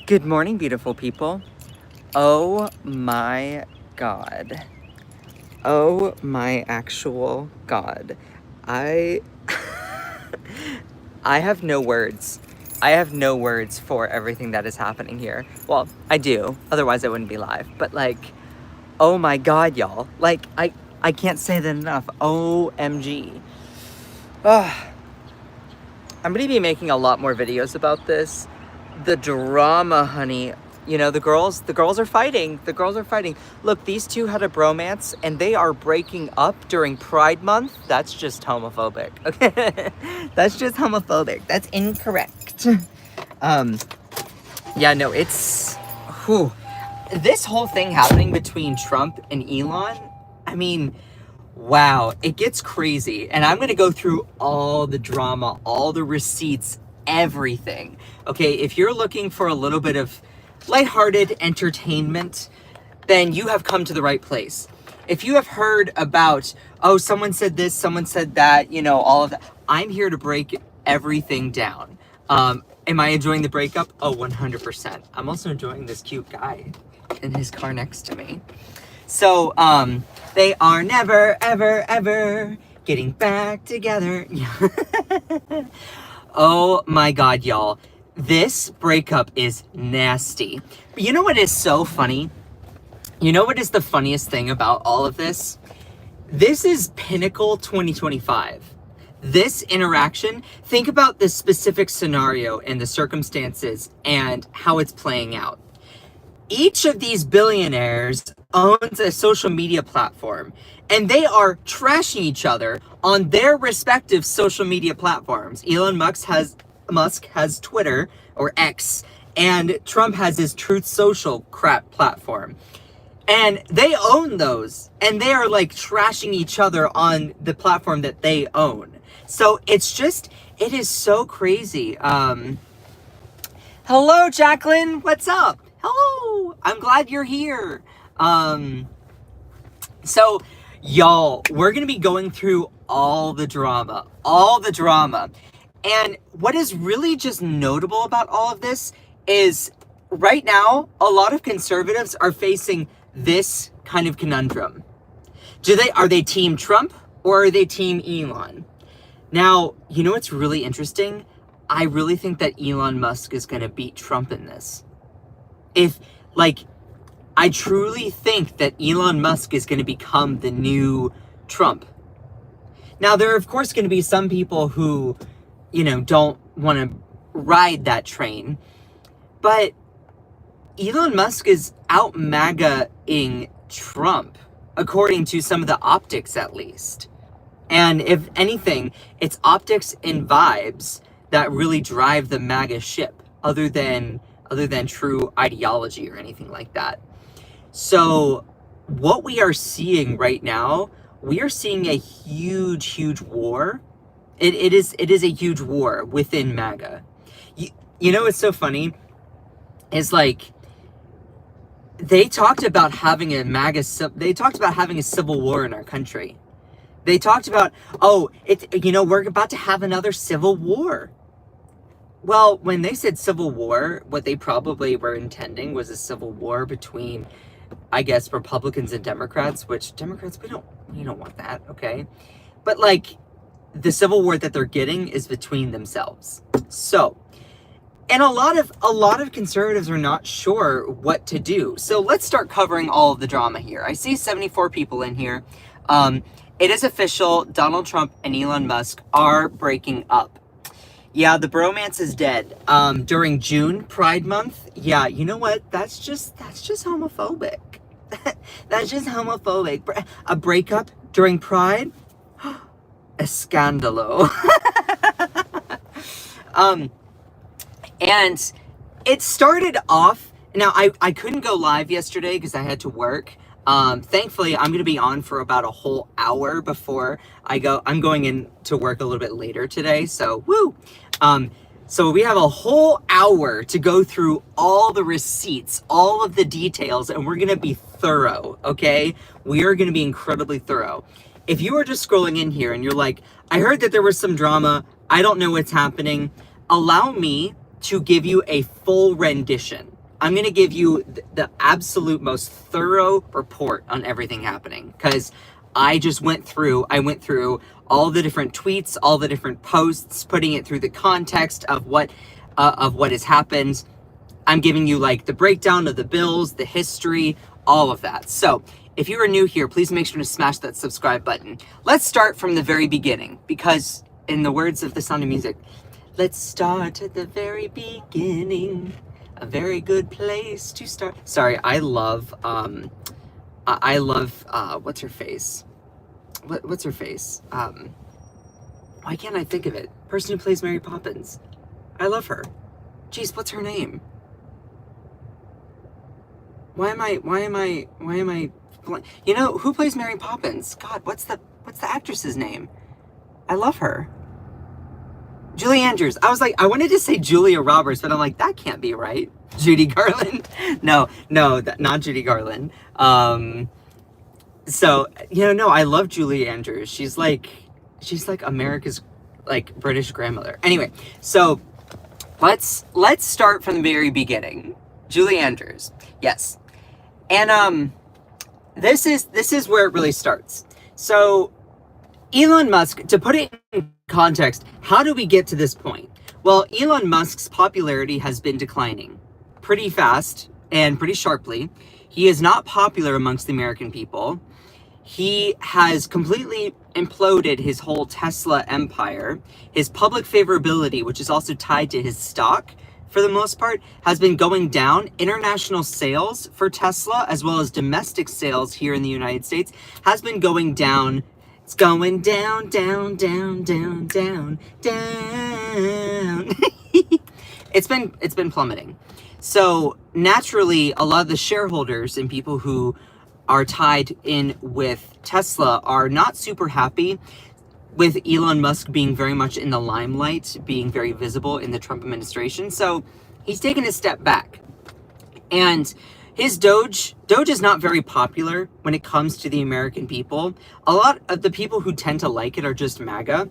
Good morning, beautiful people. Oh my God. Oh my actual God. I I have no words. I have no words for everything that is happening here. Well, I do. Otherwise I wouldn't be live. But like, oh my God, y'all. Like I can't say that enough. OMG. I'm gonna be making a lot more videos about this. The drama, honey. You know, the girls are fighting. The girls are fighting. Look, these two had a bromance and they are breaking up during Pride Month. That's just homophobic. Okay. That's just homophobic. That's incorrect. Yeah, no, it's whew. This whole thing happening between Trump and Elon, I mean, wow, it gets crazy. And I'm going to go through all the drama, all the receipts, everything. Okay, if you're looking for a little bit of lighthearted entertainment, then you have come to the right place. If you have heard about, oh, someone said this, someone said that, you know, all of that, I'm here to break everything down. Am I enjoying the breakup? Oh, 100%. I'm also enjoying this cute guy in his car next to me. So, they are never, ever, ever getting back together. Oh my God, y'all. This breakup is nasty. But you know what is so funny? You know what is the funniest thing about all of this? This is pinnacle 2025. This interaction, think about this specific scenario and the circumstances and how it's playing out. Each of these billionaires owns a social media platform, and they are trashing each other on their respective social media platforms. Elon Musk has Twitter, or X, and Trump has his Truth Social crap platform. And they own those, and they are like trashing each other on the platform that they own. So it's just, it is so crazy. Hello, Jacqueline, what's up? Hello, I'm glad you're here. So y'all, we're gonna be going through all the drama. And what is really just notable about all of this is right now, a lot of conservatives are facing this kind of conundrum. Are they team Trump or are they team Elon? Now, you know what's really interesting? I really think that Elon Musk is gonna beat Trump in this. I truly think that Elon Musk is going to become the new Trump. Now, there are, of course, going to be some people who, you know, don't want to ride that train. But Elon Musk is out MAGA-ing Trump, according to some of the optics, at least. And if anything, it's optics and vibes that really drive the MAGA ship, other than true ideology or anything like that. So what we are seeing right now, we are seeing a huge war. It is a huge war within MAGA. You know what's so funny? Is like, they talked about having a civil war in our country. They talked about, we're about to have another civil war. Well, when they said civil war, what they probably were intending was a civil war between, I guess, Republicans and Democrats, which Democrats, we don't want that, okay? But like, the civil war that they're getting is between themselves. So, and a lot of conservatives are not sure what to do. So let's start covering all of the drama here. I see 74 people in here. It is official, Donald Trump and Elon Musk are breaking up. Yeah, the bromance is dead. During June, Pride Month, yeah, you know what? That's just homophobic. That's just homophobic. A breakup during Pride? Escandalo. And it started off, now I couldn't go live yesterday because I had to work. Thankfully, I'm going to be on for about a whole hour before I go. I'm going in to work a little bit later today, so woo! So we have a whole hour to go through all the receipts, all of the details, and we're going to be thorough, okay? We are going to be incredibly thorough. If you are just scrolling in here and you're like, I heard that there was some drama, I don't know what's happening, allow me to give you a full rendition. I'm going to give you the absolute most thorough report on everything happening, because I went through all the different tweets, all the different posts, putting it through the context of what has happened. I'm giving you like the breakdown of the bills, the history, all of that. So if you are new here, please make sure to smash that subscribe button. Let's start from the very beginning, because in the words of The Sound of Music, let's start at the very beginning. A very good place to start. Sorry, I love what's her face? What's her face? Why can't I think of it? Person who plays Mary Poppins. I love her. Jeez, what's her name? Why am I, you know, who plays Mary Poppins? God, what's the actress's name? I love her. Julie Andrews. I was like, I wanted to say Julia Roberts, but I'm like, that can't be right. Judy Garland. No, not Judy Garland. So, no, I love Julie Andrews. She's like America's like British grandmother. Anyway, so let's start from the very beginning. Julie Andrews. Yes. And this is where it really starts. So Elon Musk, to put it in context, how do we get to this point? Well, Elon Musk's popularity has been declining pretty fast and pretty sharply. He is not popular amongst the American people. He has completely imploded his whole Tesla empire. His public favorability, which is also tied to his stock, for the most part, has been going down. International sales for Tesla, as well as domestic sales here in the United States, has been going down. It's going down, down, down, down, down, down. It's been plummeting. So naturally, a lot of the shareholders and people who are tied in with Tesla are not super happy with Elon Musk being very much in the limelight, being very visible in the Trump administration. So he's taken a step back. And his Doge is not very popular when it comes to the American people. A lot of the people who tend to like it are just MAGA.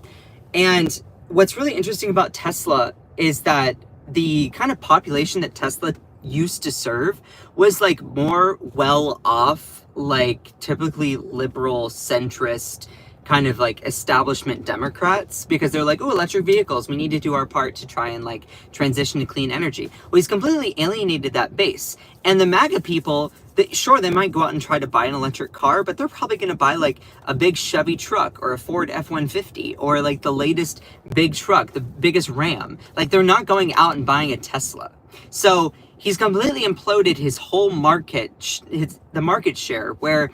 And what's really interesting about Tesla is that the kind of population that Tesla used to serve was like more well off, like typically liberal, centrist, kind of like establishment Democrats, because they're like, oh, electric vehicles, we need to do our part to try and like transition to clean energy. Well, he's completely alienated that base. And the MAGA people, sure, they might go out and try to buy an electric car, but they're probably going to buy like a big Chevy truck or a Ford F-150 or like the latest big truck, the biggest Ram. Like they're not going out and buying a Tesla. So he's completely imploded his whole market, the market share, where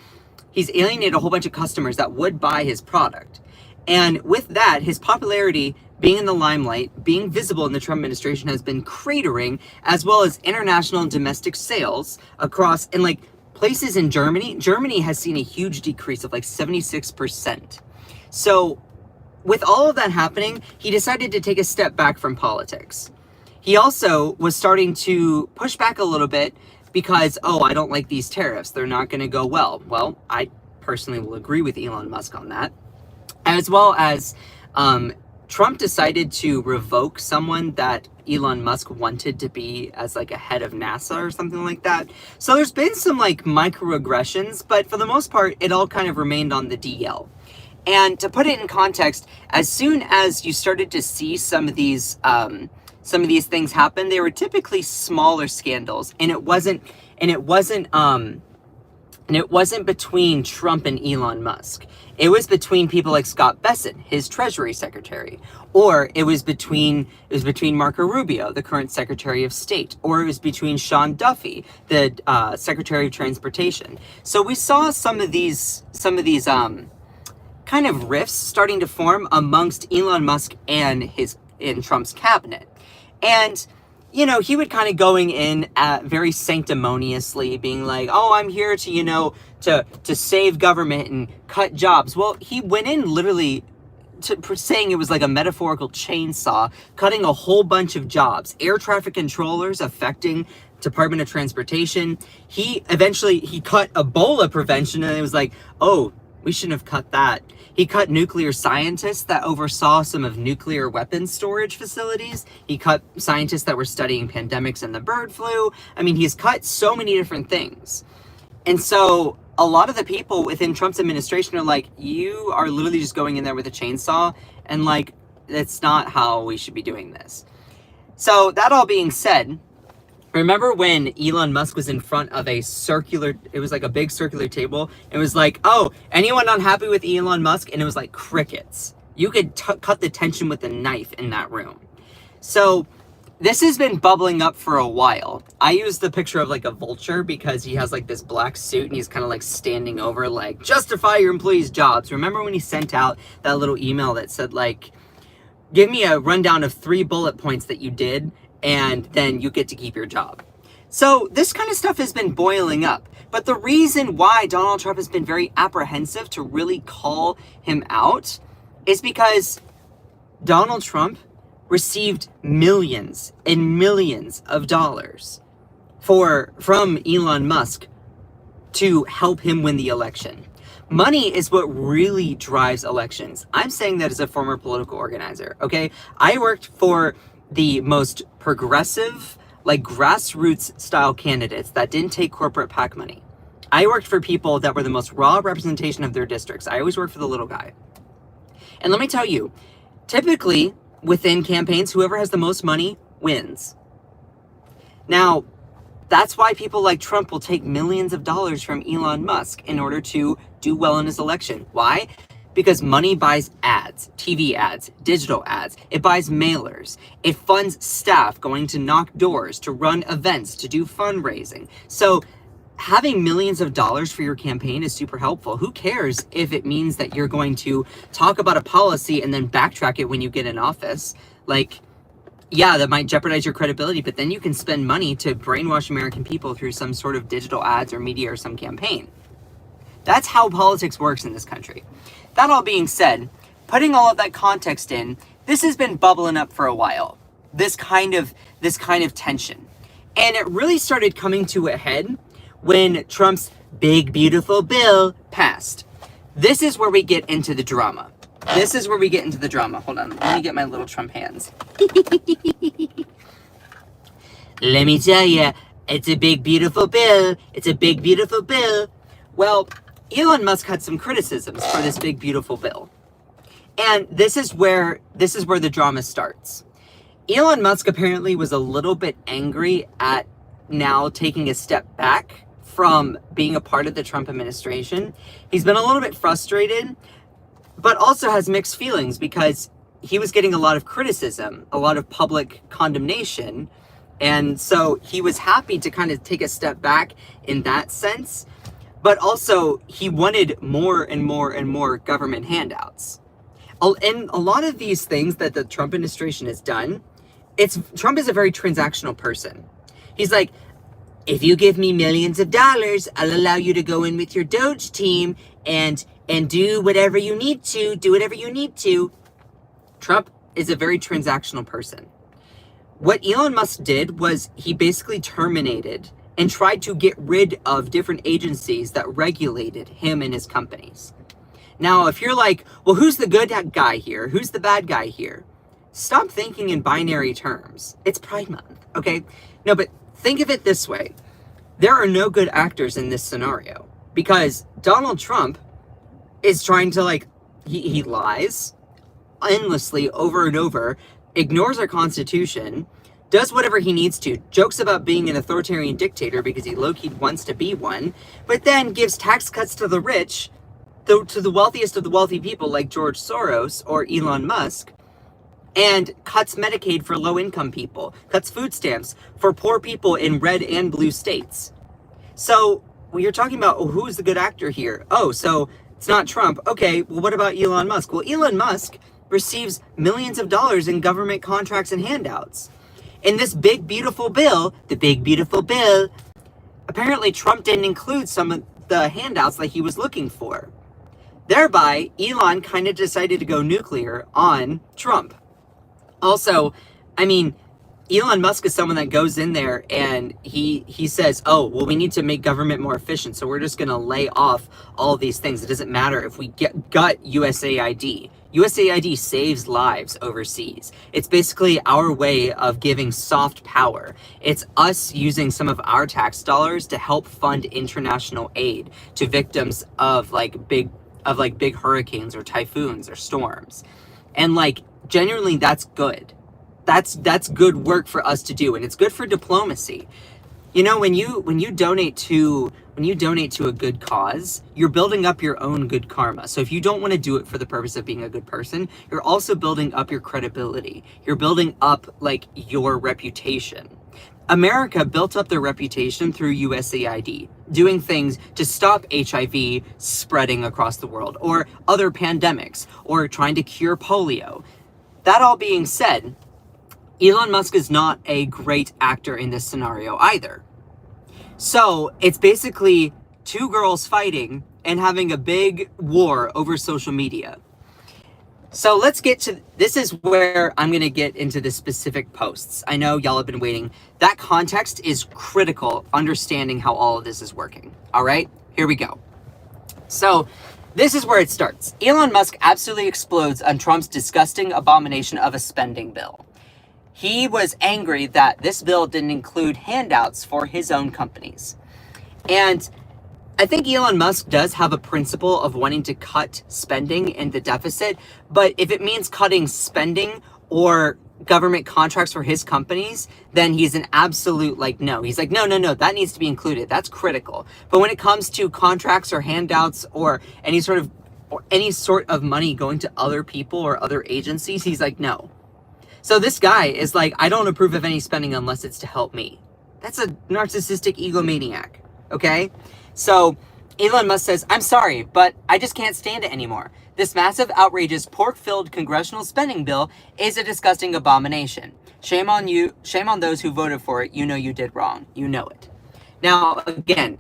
he's alienated a whole bunch of customers that would buy his product. And with that, his popularity being in the limelight, being visible in the Trump administration, has been cratering, as well as international and domestic sales across, in like places in Germany. Germany has seen a huge decrease of like 76%. So with all of that happening, he decided to take a step back from politics. He also was starting to push back a little bit because, oh, I don't like these tariffs. They're not going to go well. Well, I personally will agree with Elon Musk on that. As well as Trump decided to revoke someone that Elon Musk wanted to be as like a head of NASA or something like that. So there's been some like microaggressions, but for the most part, it all kind of remained on the DL. And to put it in context, as soon as you started to see some of these things happen, they were typically smaller scandals, and it wasn't between Trump and Elon Musk. It was between people like Scott Bessent, his Treasury Secretary, or it was between Marco Rubio, the current Secretary of State, or it was between Sean Duffy, the Secretary of Transportation. So we saw some of these kind of rifts starting to form amongst Elon Musk and Trump's cabinet. And, he would kind of going in at very sanctimoniously, being like, oh, I'm here to, to save government and cut jobs. Well, he went in literally saying it was like a metaphorical chainsaw, cutting a whole bunch of jobs. Air traffic controllers affecting Department of Transportation. He cut Ebola prevention, and it was like, oh, We shouldn't have cut that. He cut nuclear scientists that oversaw some of nuclear weapons storage facilities. He cut scientists that were studying pandemics and the bird flu. I mean, he's cut so many different things. And so a lot of the people within Trump's administration are like, you are literally just going in there with a chainsaw, and like, that's not how we should be doing this. So that all being said, remember when Elon Musk was in front of a circular, it was like a big circular table. It was like, oh, anyone unhappy with Elon Musk? And it was like crickets. You could cut the tension with a knife in that room. So this has been bubbling up for a while. I use the picture of like a vulture because he has like this black suit and he's kind of like standing over like, justify your employees' jobs. Remember when he sent out that little email that said like, give me a rundown of 3 bullet points that you did, and then you get to keep your job. So this kind of stuff has been boiling up. But the reason why Donald Trump has been very apprehensive to really call him out is because Donald Trump received millions and millions of dollars from Elon Musk to help him win the election. Money is what really drives elections. I'm saying that as a former political organizer, okay? I worked for the most progressive, like grassroots style candidates that didn't take corporate PAC money. I worked for people that were the most raw representation of their districts. I always worked for the little guy. And let me tell you, typically within campaigns, whoever has the most money wins. Now, that's why people like Trump will take millions of dollars from Elon Musk in order to do well in his election. Why? Because money buys ads, TV ads, digital ads. It buys mailers. It funds staff going to knock doors, to run events, to do fundraising. So having millions of dollars for your campaign is super helpful. Who cares if it means that you're going to talk about a policy and then backtrack it when you get in office? Like, yeah, that might jeopardize your credibility, but then you can spend money to brainwash American people through some sort of digital ads or media or some campaign. That's how politics works in this country. That all being said, putting all of that context in, this has been bubbling up for a while. This kind of tension. And it really started coming to a head when Trump's big, beautiful bill passed. This is where we get into the drama. Hold on, let me get my little Trump hands. Let me tell you, it's a big, beautiful bill. It's a big, beautiful bill. Well, Elon Musk had some criticisms for this big, beautiful bill. And this is where the drama starts. Elon Musk apparently was a little bit angry at now taking a step back from being a part of the Trump administration. He's been a little bit frustrated, but also has mixed feelings because he was getting a lot of criticism, a lot of public condemnation. And so he was happy to kind of take a step back in that sense. But also he wanted more and more and more government handouts. And a lot of these things that the Trump administration has done, Trump is a very transactional person. He's like, if you give me millions of dollars, I'll allow you to go in with your Doge team and do whatever you need to. Trump is a very transactional person. What Elon Musk did was he basically terminated and tried to get rid of different agencies that regulated him and his companies. Now, if you're like, well, who's the good guy here? Who's the bad guy here? Stop thinking in binary terms. It's Pride Month, okay? No, but think of it this way. There are no good actors in this scenario because Donald Trump is trying to he lies endlessly over and over, ignores our Constitution, does whatever he needs to, jokes about being an authoritarian dictator because he low-key wants to be one, but then gives tax cuts to the rich, to the wealthiest of the wealthy people like George Soros or Elon Musk, and cuts Medicaid for low-income people, cuts food stamps for poor people in red and blue states. So when you're talking about, who's the good actor here? Oh, so it's not Trump. Okay, well, what about Elon Musk? Well, Elon Musk receives millions of dollars in government contracts and handouts. In this big, beautiful bill, the big, beautiful bill, apparently Trump didn't include some of the handouts that he was looking for. Thereby, Elon kind of decided to go nuclear on Trump. Also, I mean, Elon Musk is someone that goes in there and he says, oh, well, we need to make government more efficient, so we're just going to lay off all these things. It doesn't matter if we got USAID. USAID saves lives overseas. It's basically our way of giving soft power. It's us using some of our tax dollars to help fund international aid to victims of big hurricanes or typhoons or storms. And genuinely, that's good. That's good work for us to do, and it's good for diplomacy. When you donate to a good cause, you're building up your own good karma. So if you don't want to do it for the purpose of being a good person, you're also building up your credibility. You're building up your reputation. America built up their reputation through USAID, doing things to stop HIV spreading across the world, or other pandemics, or trying to cure polio. That all being said, Elon Musk is not a great actor in this scenario either. So it's basically two girls fighting and having a big war over social media. So let's get to, this is where I'm going to get into the specific posts. I know y'all have been waiting. That context is critical, understanding how all of this is working. All right, here we go. So this is where it starts. Elon Musk absolutely explodes on Trump's disgusting abomination of a spending bill. He was angry that this bill didn't include handouts for his own companies. And I think Elon Musk does have a principle of wanting to cut spending and the deficit, but if it means cutting spending or government contracts for his companies, then he's an absolute no. He's no, that needs to be included. That's critical. But when it comes to contracts or handouts or any sort of money going to other people or other agencies, he's no. So this guy is I don't approve of any spending unless it's to help me. That's a narcissistic egomaniac, okay? So Elon Musk says, I'm sorry, but I just can't stand it anymore. This massive, outrageous, pork-filled congressional spending bill is a disgusting abomination. Shame on you, shame on those who voted for it. You know you did wrong. You know it. Now, again,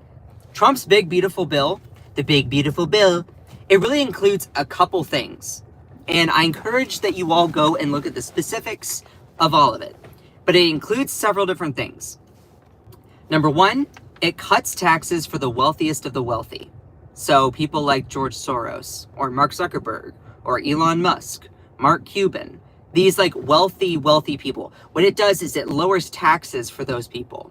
Trump's big, beautiful bill, the big, beautiful bill, it really includes a couple things. And I encourage that you all go and look at the specifics of all of it. But it includes several different things. Number one, it cuts taxes for the wealthiest of the wealthy. So people like George Soros, or Mark Zuckerberg, or Elon Musk, Mark Cuban, these wealthy people. What it does is it lowers taxes for those people.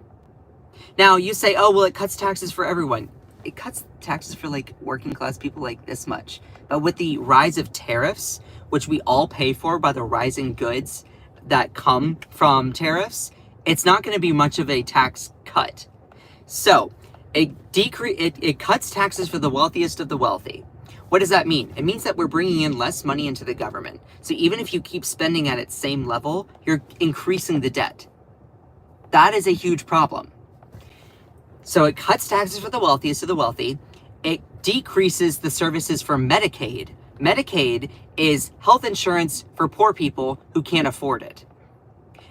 Now you say, oh, well, it cuts taxes for everyone. It cuts taxes for working class people this much. But with the rise of tariffs, which we all pay for by the rising goods that come from tariffs, it's not going to be much of a tax cut. So it cuts taxes for the wealthiest of the wealthy. What does that mean? It means that we're bringing in less money into the government. So even if you keep spending at its same level, you're increasing the debt. That is a huge problem. So it cuts taxes for the wealthiest of the wealthy. It decreases the services for Medicaid. Medicaid is health insurance for poor people who can't afford it.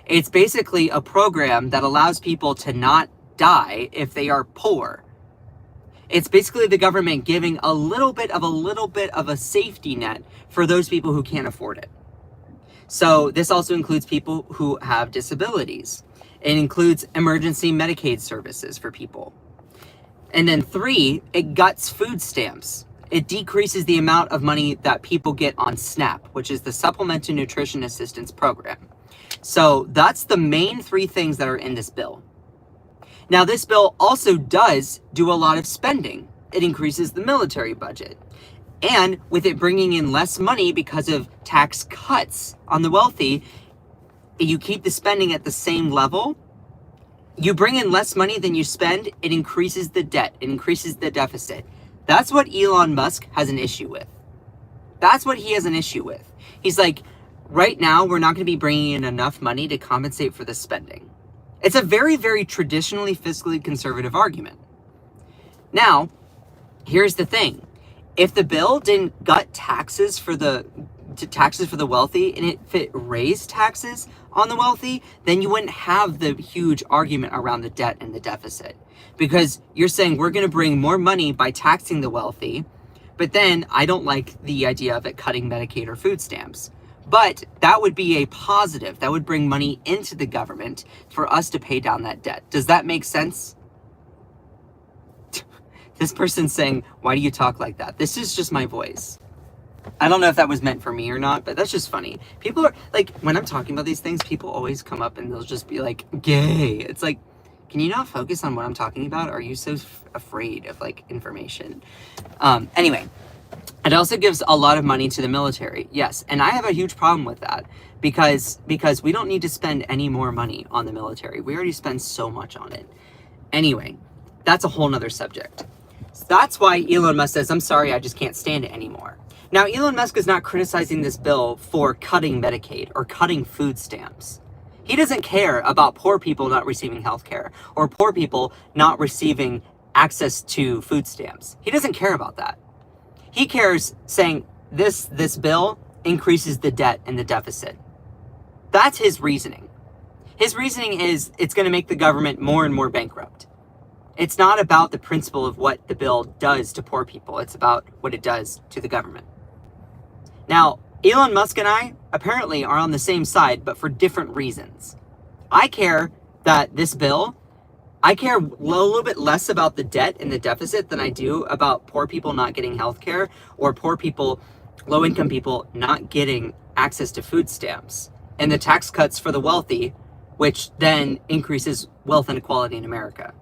It's basically a program that allows people to not die if they are poor. It's basically the government giving a little bit of a safety net for those people who can't afford it. So this also includes people who have disabilities. It includes emergency Medicaid services for people. And then 3, it guts food stamps. It decreases the amount of money that people get on SNAP, which is the Supplemental Nutrition Assistance Program. So that's the main 3 things that are in this bill. Now, this bill also does do a lot of spending. It increases the military budget. And with it bringing in less money because of tax cuts on the wealthy, you keep the spending at the same level. You bring in less money than you spend, it increases the debt, it increases the deficit. That's what Elon Musk has an issue with. That's what he has an issue with. He's right now, we're not going to be bringing in enough money to compensate for the spending. It's a very, very traditionally fiscally conservative argument. Now, here's the thing. If the bill didn't gut taxes for the wealthy, and if it raised taxes on the wealthy, then you wouldn't have the huge argument around the debt and the deficit. Because you're saying we're going to bring more money by taxing the wealthy, but then I don't like the idea of it cutting Medicaid or food stamps. But that would be a positive. That would bring money into the government for us to pay down that debt. Does that make sense? This person's saying, why do you talk like that? This is just my voice. I don't know if that was meant for me or not, but that's just funny. People are like, when I'm talking about these things, people always come up and they'll just be like, gay. It's like, can you not focus on what I'm talking about? Are you so afraid of like information? Anyway, it also gives a lot of money to the military. Yes. And I have a huge problem with that because we don't need to spend any more money on the military. We already spend so much on it. Anyway, that's a whole nother subject. So that's why Elon Musk says, I'm sorry, I just can't stand it anymore. Now, Elon Musk is not criticizing this bill for cutting Medicaid or cutting food stamps. He doesn't care about poor people not receiving health care or poor people not receiving access to food stamps. He doesn't care about that. He cares saying this bill increases the debt and the deficit. That's his reasoning. His reasoning is it's going to make the government more and more bankrupt. It's not about the principle of what the bill does to poor people. It's about what it does to the government. Now, Elon Musk and I apparently are on the same side, but for different reasons. I care that this bill, I care a little bit less about the debt and the deficit than I do about poor people not getting health care or poor people, low-income people not getting access to food stamps and the tax cuts for the wealthy, which then increases wealth inequality in America.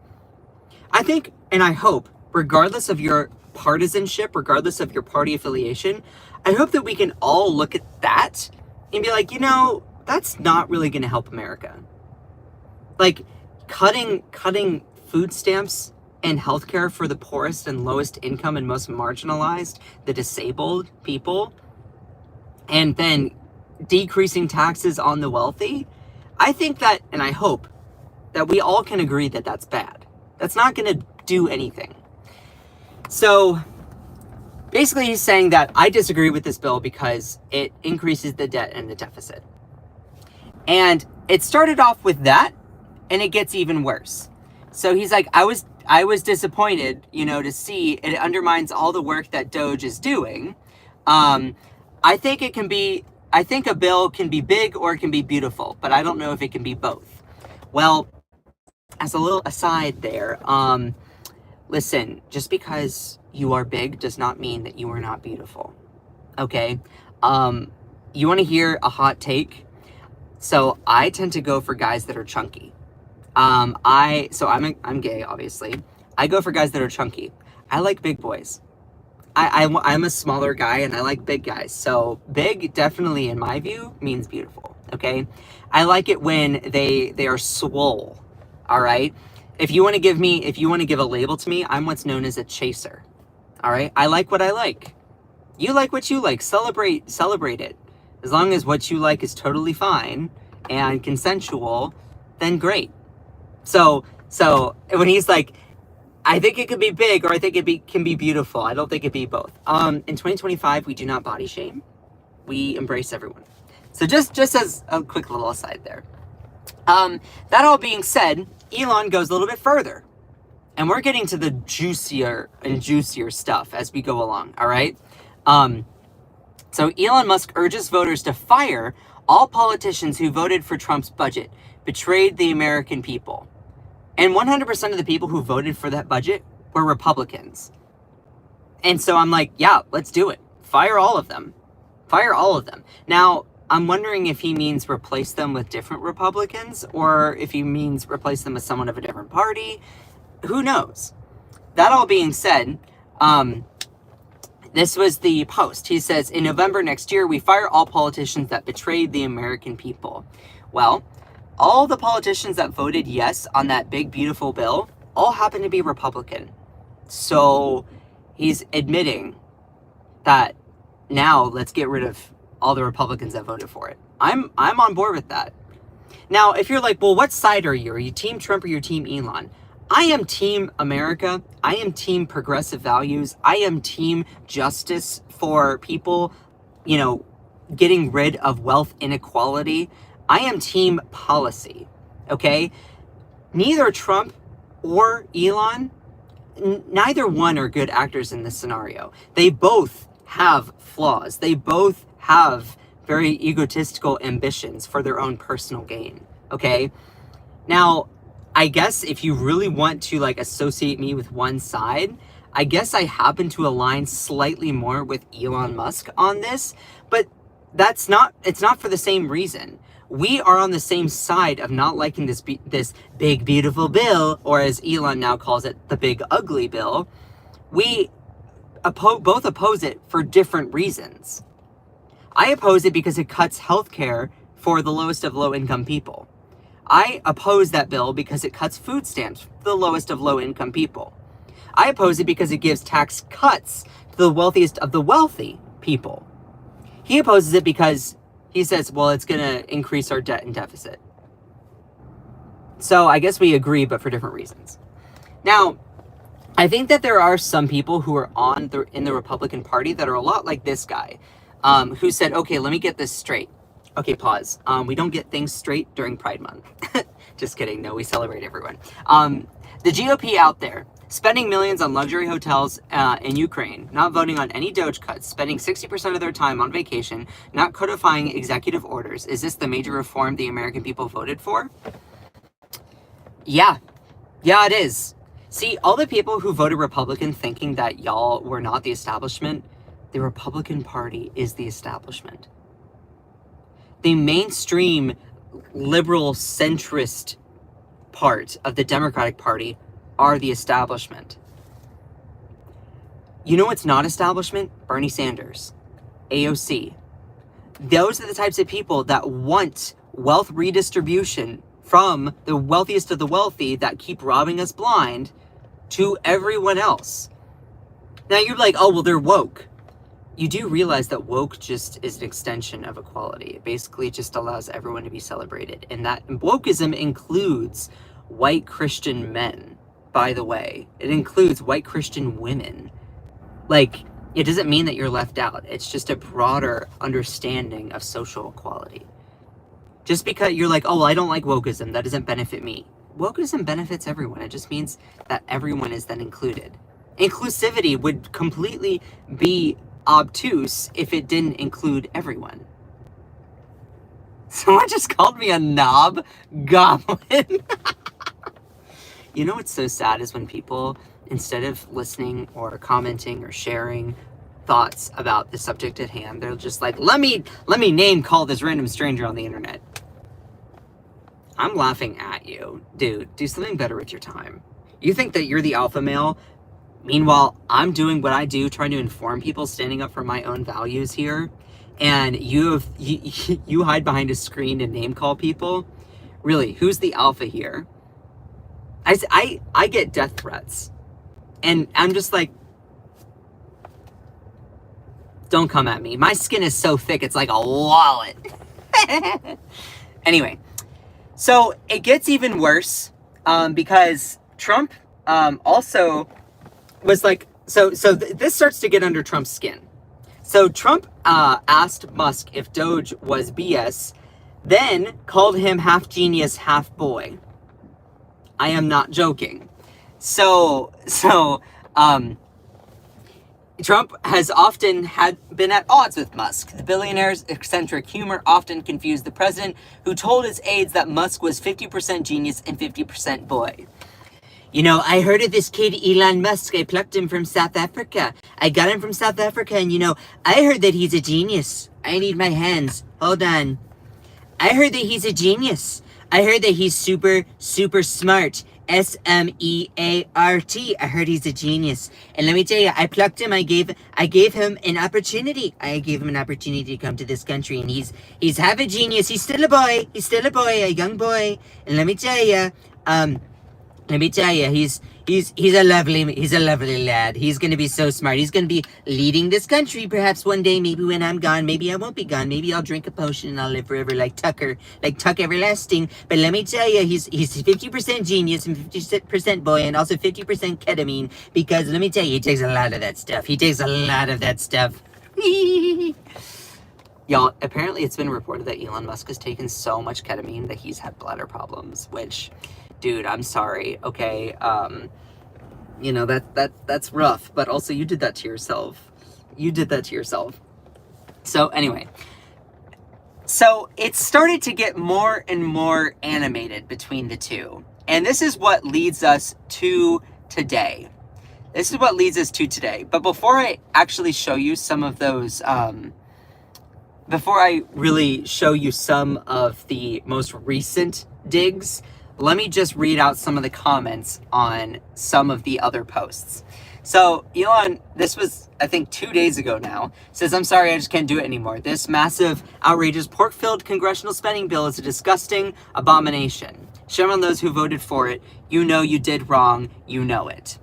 I think, and I hope, regardless of your partisanship, regardless of your party affiliation, I hope that we can all look at that and be like, you know, that's not really going to help America. Like, cutting food stamps and healthcare for the poorest and lowest income and most marginalized, the disabled people, and then decreasing taxes on the wealthy, I think that, and I hope, that we all can agree that that's bad. That's not going to do anything. So basically he's saying that I disagree with this bill because it increases the debt and the deficit. And it started off with that, and it gets even worse. So he's like, I was disappointed, you know, to see it undermines all the work that Doge is doing. I think a bill can be big or it can be beautiful, but I don't know if it can be both. Well, as a little aside there, listen, just because you are big does not mean that you are not beautiful. Okay? You want to hear a hot take? So I tend to go for guys that are chunky. I'm gay, obviously. I go for guys that are chunky. I like big boys. I'm a smaller guy and I like big guys. So big definitely, in my view, means beautiful. Okay? I like it when they are swole. All right? If you want to give a label to me, I'm what's known as a chaser. All right? I like what I like. You like what you like. Celebrate it. As long as what you like is totally fine and consensual, then great. So when he's like, I think it could be big or I think it can be beautiful. I don't think it'd be both. In 2025, we do not body shame. We embrace everyone. So just as a quick little aside there. That all being said, Elon goes a little bit further. And we're getting to the juicier and juicier stuff as we go along, all right? So Elon Musk urges voters to fire all politicians who voted for Trump's budget, betrayed the American people. And 100% of the people who voted for that budget were Republicans. And so I'm like, yeah, let's do it. Fire all of them. Fire all of them. Now, I'm wondering if he means replace them with different Republicans or if he means replace them with someone of a different party. Who knows? That all being said, this was the post. He says, in November next year, we fire all politicians that betrayed the American people. Well, all the politicians that voted yes on that big, beautiful bill all happen to be Republican. So he's admitting that now let's get rid of all the Republicans that voted for it. I'm on board with that. Now, if you're like, well, what side are you? Are you Team Trump or you're Team Elon? I am Team America. I am Team progressive values. I am Team justice for people, you know, getting rid of wealth inequality. I am Team policy, okay? Neither Trump or Elon, neither one are good actors in this scenario. They both have flaws. They both have very egotistical ambitions for their own personal gain, okay? Now, I guess if you really want to like associate me with one side, I guess I happen to align slightly more with Elon Musk on this, but it's not for the same reason. We are on the same side of not liking this big beautiful bill, or as Elon now calls it, the big ugly bill. We both oppose it for different reasons. I oppose it because it cuts healthcare for the lowest of low-income people. I oppose that bill because it cuts food stamps for the lowest of low-income people. I oppose it because it gives tax cuts to the wealthiest of the wealthy people. He opposes it because he says, well, it's going to increase our debt and deficit. So I guess we agree, but for different reasons. Now, I think that there are some people who are in the Republican Party that are a lot like this guy, who said, okay, let me get this straight. Okay, pause. We don't get things straight during Pride Month. Just kidding. No, we celebrate everyone. The GOP out there, spending millions on luxury hotels in Ukraine, not voting on any Doge cuts, spending 60% of their time on vacation, not codifying executive orders. Is this the major reform the American people voted for? Yeah. Yeah, it is. See, all the people who voted Republican thinking that y'all were not the establishment, the Republican Party is the establishment. The mainstream liberal centrist part of the Democratic Party are the establishment. You know what's not establishment? Bernie Sanders, AOC. Those are the types of people that want wealth redistribution from the wealthiest of the wealthy that keep robbing us blind to everyone else. Now you're like, oh, well, they're woke. You do realize that woke just is an extension of equality. It basically just allows everyone to be celebrated. And that wokeism includes white Christian men, by the way. It includes white Christian women. Like, it doesn't mean that you're left out. It's just a broader understanding of social equality. Just because you're like, oh, well, I don't like wokeism, that doesn't benefit me. Wokeism benefits everyone. It just means that everyone is then included. Inclusivity would completely be obtuse if it didn't include everyone. Someone just called me a knob goblin. You know what's so sad is when people, instead of listening or commenting or sharing thoughts about the subject at hand, they're just like, let me name call this random stranger on the internet. I'm laughing at you. Dude, do something better with your time. You think that you're the alpha male? Meanwhile, I'm doing what I do, trying to inform people, standing up for my own values here, and you hide behind a screen and name call people? Really, who's the alpha here? I get death threats, and I'm just like, don't come at me. My skin is so thick, it's like a wallet. Anyway, so it gets even worse because Trump also was like, this starts to get under Trump's skin. So Trump asked Musk if Doge was BS, then called him half genius, half boy. I am not joking. So Trump has often been at odds with Musk. The billionaire's eccentric humor often confused the president, who told his aides that Musk was 50% genius and 50% boy. You know, I heard of this kid, Elon Musk. I plucked him from South Africa. I got him from South Africa, and you know, I heard that he's a genius. I need my hands. Hold on. I heard that he's a genius. I heard that he's super, super smart. SMEART. I heard he's a genius. And let me tell you, I plucked him. I gave him an opportunity. I gave him an opportunity to come to this country, and he's half a genius. He's still a boy. He's still a boy, a young boy. And let me tell you, he's a lovely lad. He's gonna be so smart. He's gonna be leading this country perhaps one day. Maybe when I'm gone. Maybe I won't be gone. Maybe I'll drink a potion and I'll live forever like Tuck Everlasting. But let me tell you, he's 50% genius and 50% boy, and also 50% ketamine. Because let me tell you, he takes a lot of that stuff. Y'all, apparently it's been reported that Elon Musk has taken so much ketamine that he's had bladder problems, which, dude, I'm sorry, okay? You know, that's rough, but also you did that to yourself. So anyway, So it started to get more and more animated between the two. And this is what leads us to today. But before I actually show you some of those, before I really show you some of the most recent digs, let me just read out some of the comments on some of the other posts. So Elon, this was, I think, 2 days ago now, says, "I'm sorry, I just can't do it anymore. This massive, outrageous, pork-filled congressional spending bill is a disgusting abomination. Shame on those who voted for it. You know you did wrong. You know it."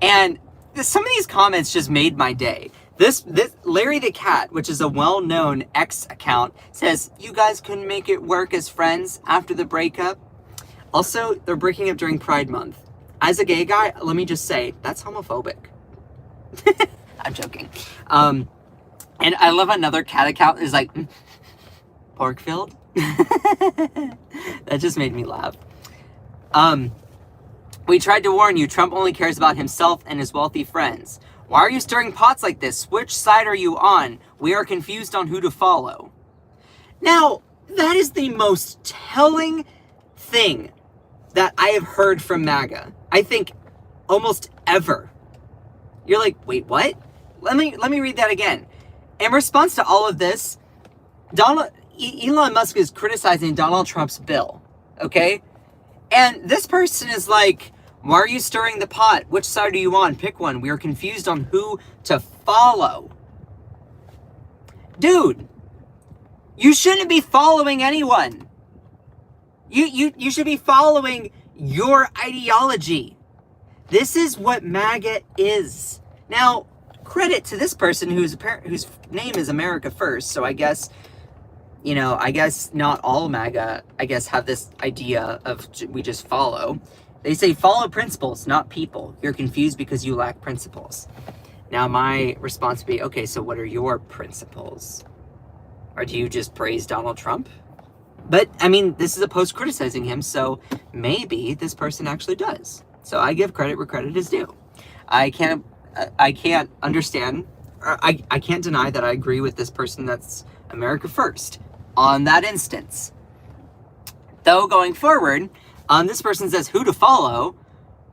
And some of these comments just made my day. This Larry the Cat, which is a well-known X account, says, "You guys couldn't make it work as friends after the breakup." Also, they're breaking up during Pride Month. As a gay guy, let me just say, that's homophobic. I'm joking. And I love another cat account is like, pork filled? That just made me laugh. "We tried to warn you, Trump only cares about himself and his wealthy friends. Why are you stirring pots like this? Which side are you on? We are confused on who to follow." Now, that is the most telling thing that I have heard from MAGA, I think, almost ever. You're like, wait, what? Let me read that again. In response to all of this, Elon Musk is criticizing Donald Trump's bill, okay? And this person is like, "Why are you stirring the pot? Which side are you on? Pick one. We are confused on who to follow." Dude, you shouldn't be following anyone. You should be following your ideology. This is what MAGA is. Now, credit to this person whose name is America First. So I guess, not all MAGA, have this idea of we just follow. They say follow principles, not people. You're confused because you lack principles. Now, my response would be, okay, so what are your principles? Or do you just praise Donald Trump? But, this is a post criticizing him, so maybe this person actually does. So I give credit where credit is due. I can't understand, or I can't deny that I agree with this person that's America First on that instance. Though, going forward, this person says who to follow.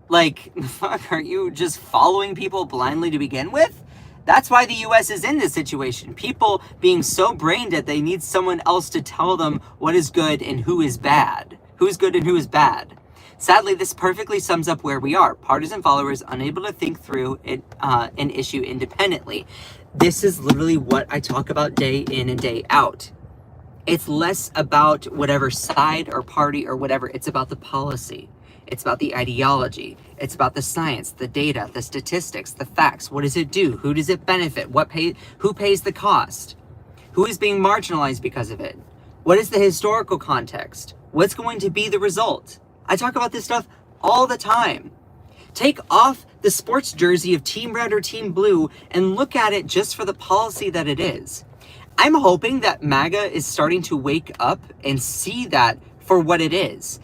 Like, fuck, aren't you just following people blindly to begin with? That's why the U.S. is in this situation. People being so brain dead, they need someone else to tell them what is good and who is bad. Who's good and who is bad. Sadly, this perfectly sums up where we are. Partisan followers unable to think through an issue independently. This is literally what I talk about day in and day out. It's less about whatever side or party or whatever. It's about the policy. It's about the ideology. It's about the science, the data, the statistics, the facts. What does it do? Who does it benefit? Who pays the cost? Who is being marginalized because of it? What is the historical context? What's going to be the result? I talk about this stuff all the time. Take off the sports jersey of Team Red or Team Blue and look at it just for the policy that it is. I'm hoping that MAGA is starting to wake up and see that for what it is.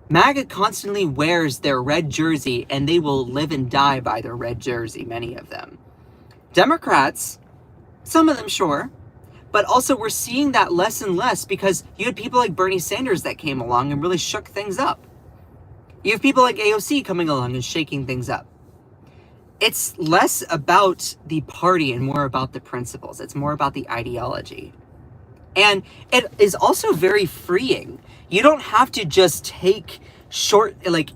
MAGA constantly wears their red jersey, and they will live and die by their red jersey, many of them. Democrats, some of them, sure, but also we're seeing that less and less because you had people like Bernie Sanders that came along and really shook things up. You have people like AOC coming along and shaking things up. It's less about the party and more about the principles. It's more about the ideology. And it is also very freeing. You don't have to just take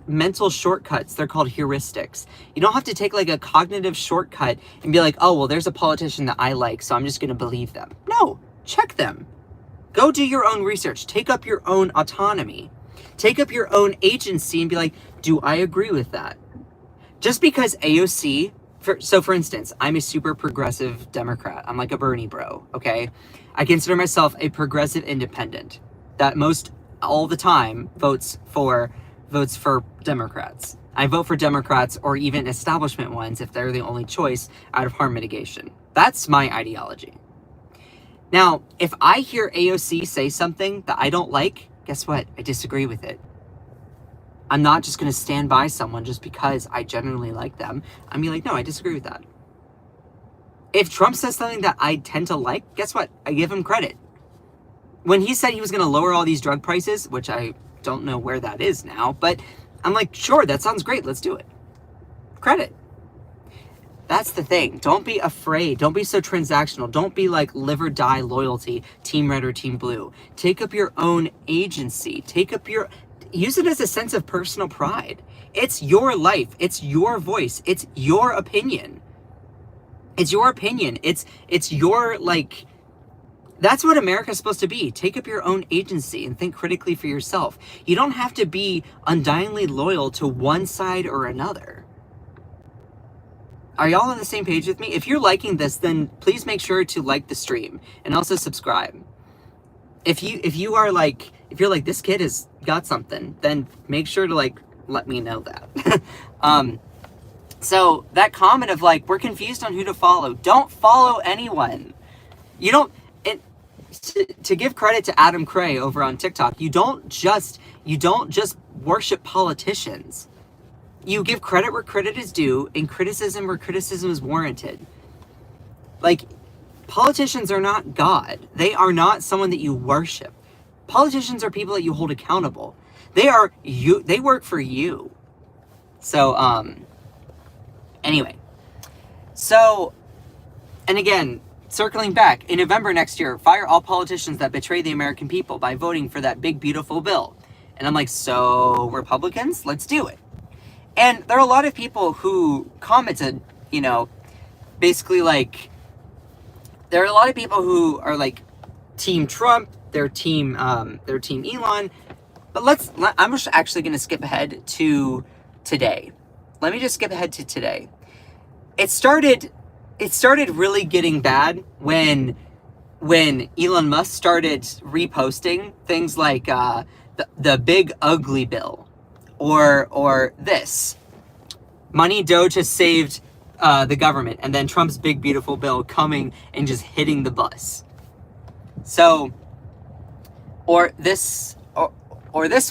mental shortcuts. They're called heuristics. You don't have to take a cognitive shortcut and be like, oh, well, there's a politician that I like, so I'm just going to believe them. No, check them. Go do your own research. Take up your own autonomy. Take up your own agency and be like, do I agree with that? Just because AOC, for instance, I'm a super progressive Democrat. I'm like a Bernie bro, okay? I consider myself a progressive independent that all the time votes for Democrats. I vote for Democrats or even establishment ones if they're the only choice out of harm mitigation. That's my ideology. Now, if I hear AOC say something that I don't like, guess what? I disagree with it. I'm not just going to stand by someone just because I genuinely like them. I'm be like, no, I disagree with that. If Trump says something that I tend to like, guess what? I give him credit. when he said he was going to lower all these drug prices, which I don't know where that is now, but I'm like, sure, that sounds great. Let's do it. Credit. That's the thing. Don't be afraid. Don't be so transactional. Don't be like live or die loyalty, team red or team blue. Take up your own agency. Use it as a sense of personal pride. It's your life. It's your voice. It's your opinion. It's your opinion. It's your, like, that's what America's supposed to be. Take up your own agency and think critically for yourself. You don't have to be undyingly loyal to one side or another. Are y'all on the same page with me? If you're liking this, then please make sure to like the stream and also subscribe. If you're like, this kid has got something, then make sure to, like, let me know that. So that comment of, like, we're confused on who to follow. Don't follow anyone. You don't, to give credit to Adam Cray over on TikTok, you don't just worship politicians. You give credit where credit is due and criticism where criticism is warranted. Like, politicians are not God. They are not someone that you worship. Politicians are people that you hold accountable. They work for you. So, anyway. So, and again, circling back, in November next year, fire all politicians that betray the American people by voting for that big, beautiful bill. And I'm like, so Republicans, let's do it. And there are a lot of people who commented, basically, like, there are a lot of people who are like Team Trump, they're team Elon. But I'm just actually going to skip ahead to today. Let me just skip ahead to today. It started really getting bad when Elon Musk started reposting things like the big ugly bill, or this money Doge has saved the government, and then Trump's big beautiful bill coming and just hitting the bus. So, or this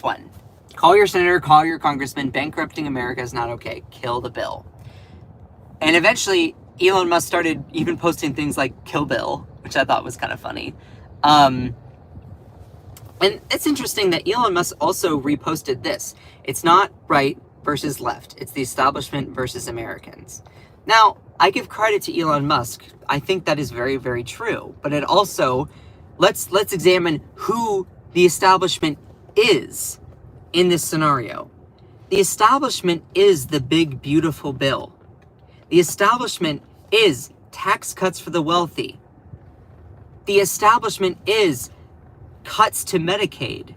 one, call your senator, call your congressman, bankrupting America is not okay, kill the bill. And eventually Elon Musk started even posting things like kill Bill, which I thought was kind of funny. And it's interesting that Elon Musk also reposted this. It's not right versus left. It's the establishment versus Americans. Now, I give credit to Elon Musk. I think that is very, very true. But it also, let's examine who the establishment is in this scenario. The establishment is the big, beautiful bill. The establishment is tax cuts for the wealthy. The establishment is cuts to Medicaid,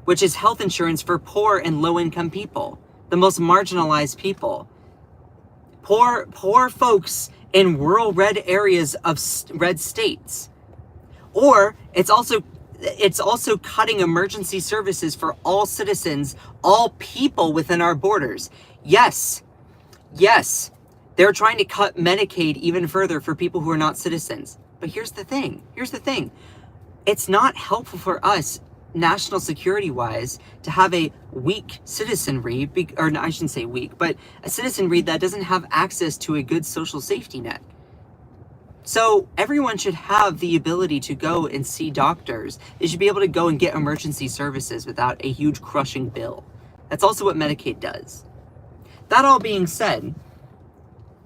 which is health insurance for poor and low-income people, the most marginalized people. Poor folks in rural red areas of red states. Or it's also cutting emergency services for all citizens, all people within our borders. Yes, they're trying to cut Medicaid even further for people who are not citizens. But here's the thing. It's not helpful for us, national security-wise, to have a weak citizenry, or I shouldn't say weak, but a citizenry that doesn't have access to a good social safety net. So everyone should have the ability to go and see doctors. They should be able to go and get emergency services without a huge crushing bill. That's also what Medicaid does. That all being said,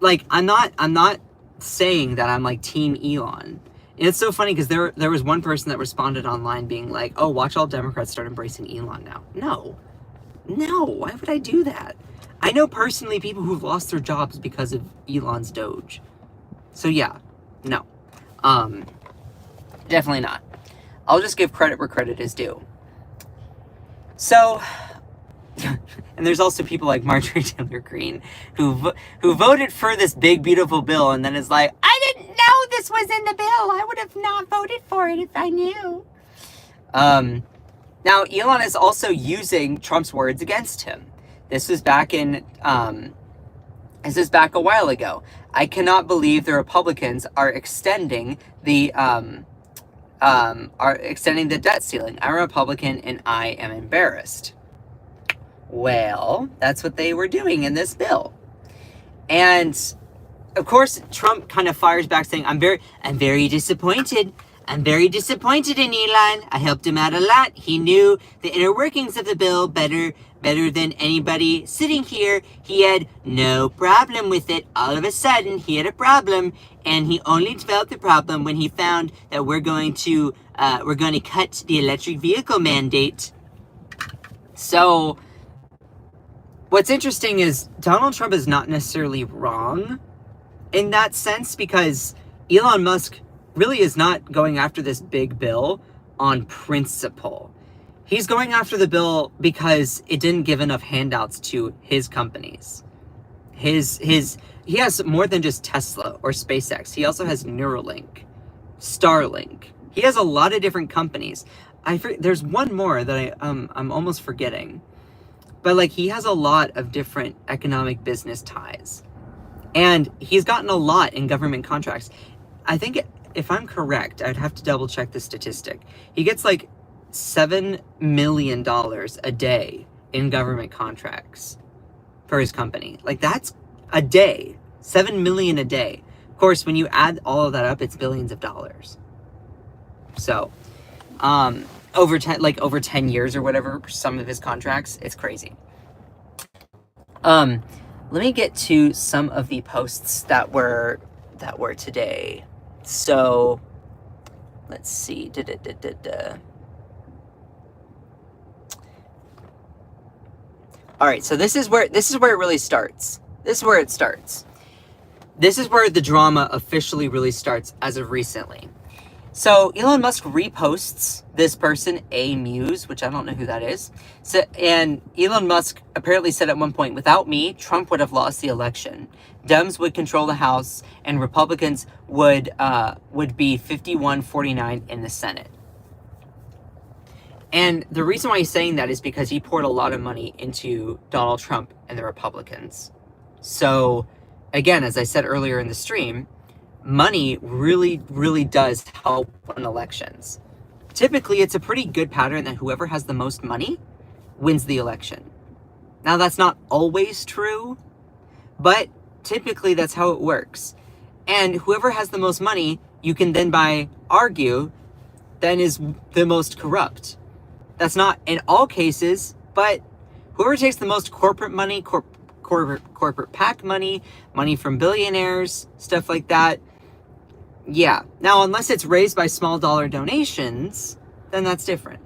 like, I'm not saying that I'm like Team Elon. And it's so funny because there was one person that responded online being like, oh, watch all Democrats start embracing Elon now. No, why would I do that? I know personally people who've lost their jobs because of Elon's Doge. So yeah, no, definitely not. I'll just give credit where credit is due. So, and there's also people like Marjorie Taylor Greene who voted for this big, beautiful bill and then is like, I didn't know this was in the bill. I would have not voted for it if I knew. Now, Elon is also using Trump's words against him. This was back a while ago. I cannot believe the Republicans are extending the debt ceiling. I'm a Republican and I am embarrassed. Well, that's what they were doing in this bill. And of course, Trump kind of fires back saying, I'm very disappointed. I'm very disappointed in Elon. I helped him out a lot. He knew the inner workings of the bill better than anybody sitting here. He had no problem with it. All of a sudden, he had a problem, and he only felt the problem when he found that we're going to cut the electric vehicle mandate. So, what's interesting is Donald Trump is not necessarily wrong in that sense, because Elon Musk really is not going after this big bill on principle. He's going after the bill because it didn't give enough handouts to his companies. He has more than just Tesla or SpaceX. He also has Neuralink, Starlink. He has a lot of different companies. There's one more that I'm almost forgetting. But like, he has a lot of different economic business ties. And he's gotten a lot in government contracts. I think, if I'm correct, I'd have to double check the statistic. He gets like $7 million a day in government contracts for his company. Like, that's a day. $7 million a day. Of course, when you add all of that up, it's billions of dollars. So, over 10 years or whatever, some of his contracts, it's crazy. Let me get to some of the posts that were today. So, let's see. All right, so this is where it really starts. This is where it starts. This is where the drama officially really starts as of recently. So Elon Musk reposts this person, A Muse, which I don't know who that is. So, and Elon Musk apparently said at one point, without me, Trump would have lost the election. Dems would control the House, and Republicans would be 51-49 in the Senate. And the reason why he's saying that is because he poured a lot of money into Donald Trump and the Republicans. So, again, as I said earlier in the stream, money really, really does help in elections. Typically, it's a pretty good pattern that whoever has the most money wins the election. Now, that's not always true, but typically that's how it works. And whoever has the most money, you can then argue, then is the most corrupt. That's not in all cases, but whoever takes the most corporate money, corporate PAC money from billionaires, stuff like that, yeah. Now, unless it's raised by small dollar donations, then that's different.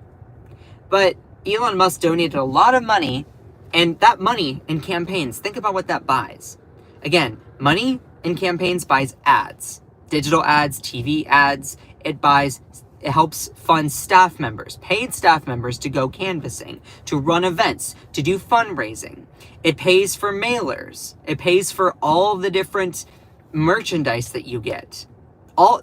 But Elon Musk donated a lot of money, and that money in campaigns, think about what that buys. Again, money in campaigns buys ads, digital ads, TV ads. It helps fund staff members, paid staff members, to go canvassing, to run events, to do fundraising. It pays for mailers. It pays for all the different merchandise that you get.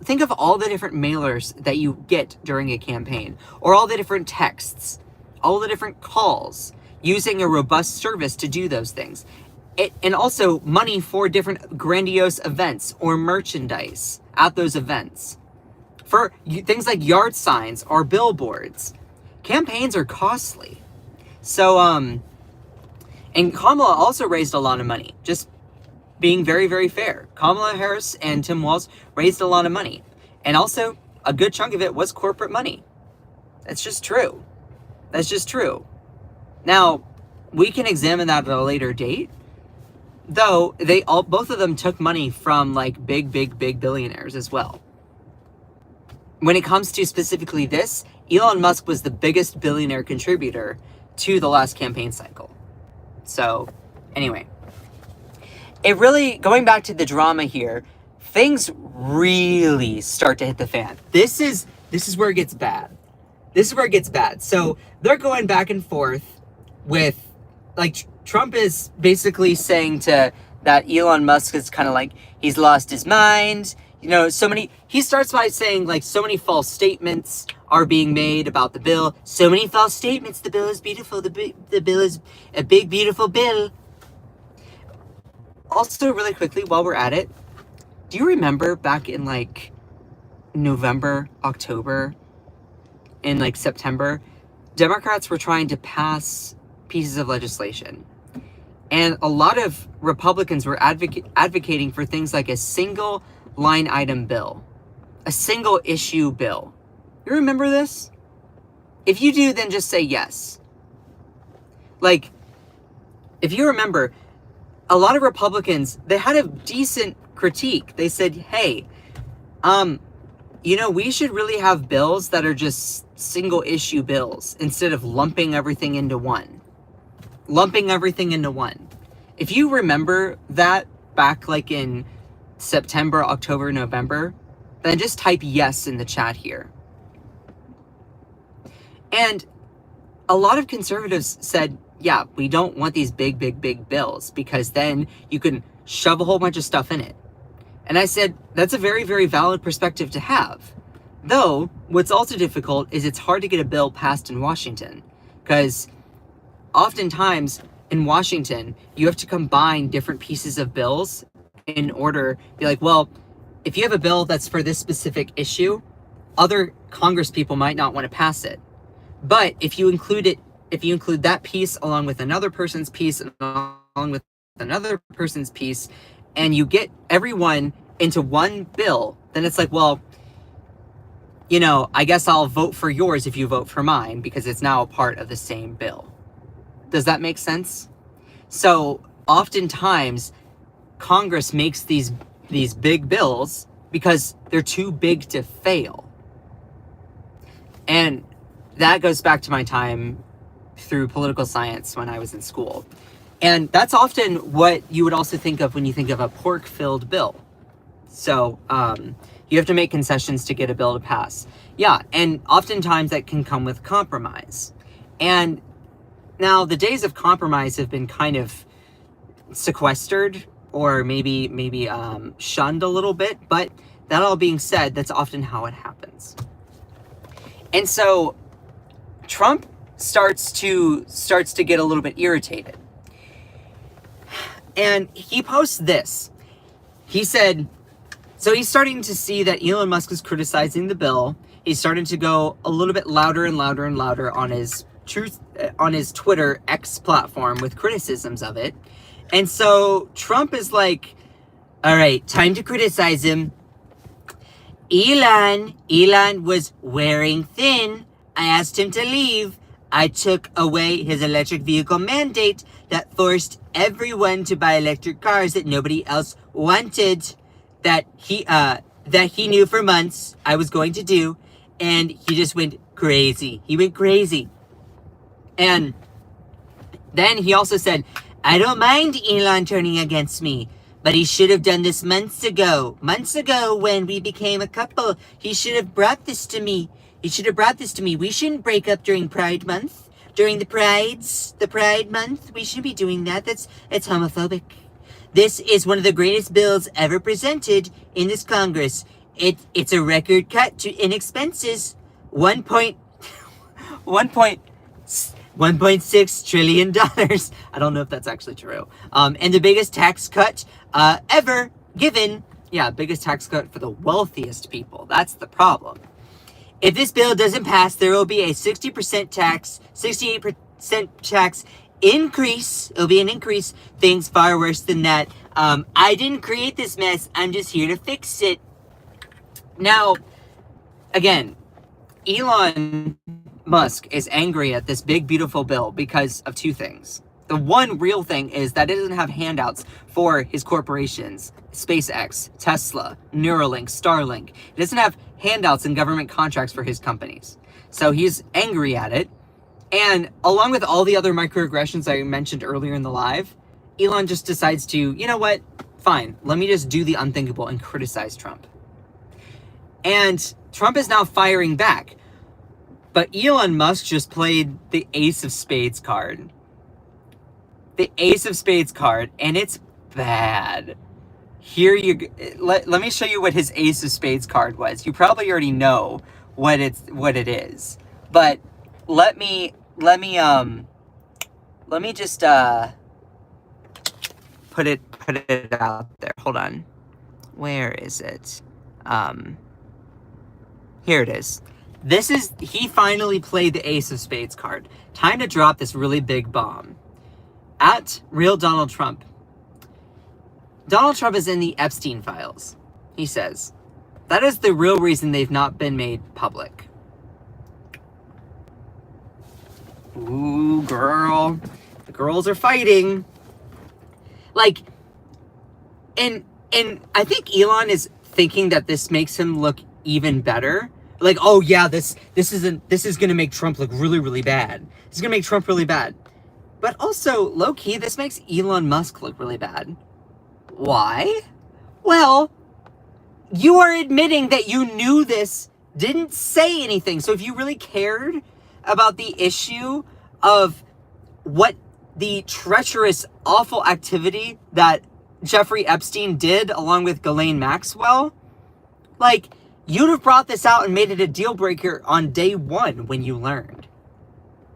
Think of all the different mailers that you get during a campaign, or all the different texts, all the different calls, using a robust service to do those things. And also money for different grandiose events or merchandise at those events. For things like yard signs or billboards. Campaigns are costly. So, and Kamala also raised a lot of money, just being very, very fair. Kamala Harris and Tim Walz raised a lot of money. And also, a good chunk of it was corporate money. That's just true. That's just true. Now, we can examine that at a later date. Though, both of them took money from, like, big billionaires as well. When it comes to specifically this, Elon Musk was the biggest billionaire contributor to the last campaign cycle. So, anyway. Going back to the drama here, things really start to hit the fan. This is where it gets bad. This is where it gets bad. So, they're going back and forth with, like, Trump is basically saying that Elon Musk is kind of like, he's lost his mind. You know, he starts by saying, like, so many false statements are being made about the bill. So many false statements. The bill is beautiful. The bill is a big, beautiful bill. Also, really quickly, while we're at it, do you remember back in, like, November, October, and, like, September, Democrats were trying to pass pieces of legislation. And a lot of Republicans were advocating for things like a single line item bill. A single issue bill. You remember this? If you do, then just say yes. Like, if you remember, a lot of Republicans, they had a decent critique. They said, hey, we should really have bills that are just single issue bills instead of lumping everything into one. If you remember that back like in September, October, November, then just type yes in the chat here. And a lot of conservatives said, yeah, we don't want these big bills because then you can shove a whole bunch of stuff in it. And I said, that's a very, very valid perspective to have. Though, what's also difficult is it's hard to get a bill passed in Washington because oftentimes in Washington, you have to combine different pieces of bills in order to be like, well, if you have a bill that's for this specific issue, other Congress people might not want to pass it. But if you include that piece along with another person's piece and along with another person's piece, and you get everyone into one bill, then it's like, well, I guess I'll vote for yours if you vote for mine because it's now a part of the same bill. Does that make sense? So oftentimes Congress makes these big bills because they're too big to fail. And that goes back to my time through political science when I was in school. And that's often what you would also think of when you think of a pork-filled bill. So you have to make concessions to get a bill to pass. Yeah, and oftentimes that can come with compromise. And now the days of compromise have been kind of sequestered or maybe shunned a little bit. But that all being said, that's often how it happens. And so Trump starts to get a little bit irritated. And he posts this. He said, so he's starting to see that Elon Musk is criticizing the bill. He's starting to go a little bit louder and louder and louder on his Twitter X platform with criticisms of it. And so Trump is like, all right, time to criticize him. Elon was wearing thin. I asked him to leave. I took away his electric vehicle mandate that forced everyone to buy electric cars that nobody else wanted, that he knew for months I was going to do, and he just went crazy. He went crazy. And then he also said, I don't mind Elon turning against me, but he should have done this months ago. Months ago when we became a couple, he should have brought this to me. We shouldn't break up during Pride Month. During the Pride Month. We shouldn't be doing that. It's homophobic. This is one of the greatest bills ever presented in this Congress. It's a record cut in expenses. $1.6 trillion. I don't know if that's actually true. And the biggest tax cut ever given. Yeah, biggest tax cut for the wealthiest people. That's the problem. If this bill doesn't pass, there will be a 60% tax, 68% tax increase. It'll be an increase. Things far worse than that. I didn't create this mess. I'm just here to fix it. Now, again, Elon Musk is angry at this big, beautiful bill because of two things. The one real thing is that it doesn't have handouts for his corporations, SpaceX, Tesla, Neuralink, Starlink. It doesn't have handouts and government contracts for his companies. So he's angry at it. And along with all the other microaggressions I mentioned earlier in the live, Elon just decides to, you know what? Fine, let me just do the unthinkable and criticize Trump. And Trump is now firing back. But Elon Musk just played the Ace of Spades card. The Ace of Spades card, and it's bad. Let me show you what his Ace of Spades card was. You probably already know what it is. But let me just put it out there. Hold on. Where is it? Here it is. He finally played the Ace of Spades card. Time to drop this really big bomb. At Real Donald Trump. Donald Trump is in the Epstein files. He says, That is the real reason they've not been made public. Ooh, girl. The girls are fighting. Like, and I think Elon is thinking that this makes him look even better. Like, oh yeah, this is gonna make Trump look really, really bad. This is gonna make Trump really bad. But also, low-key, this makes Elon Musk look really bad. Why? Well, you are admitting that you knew this, didn't say anything. So if you really cared about the issue of what the treacherous, awful activity that Jeffrey Epstein did along with Ghislaine Maxwell, like, you'd have brought this out and made it a deal breaker on day one when you learned.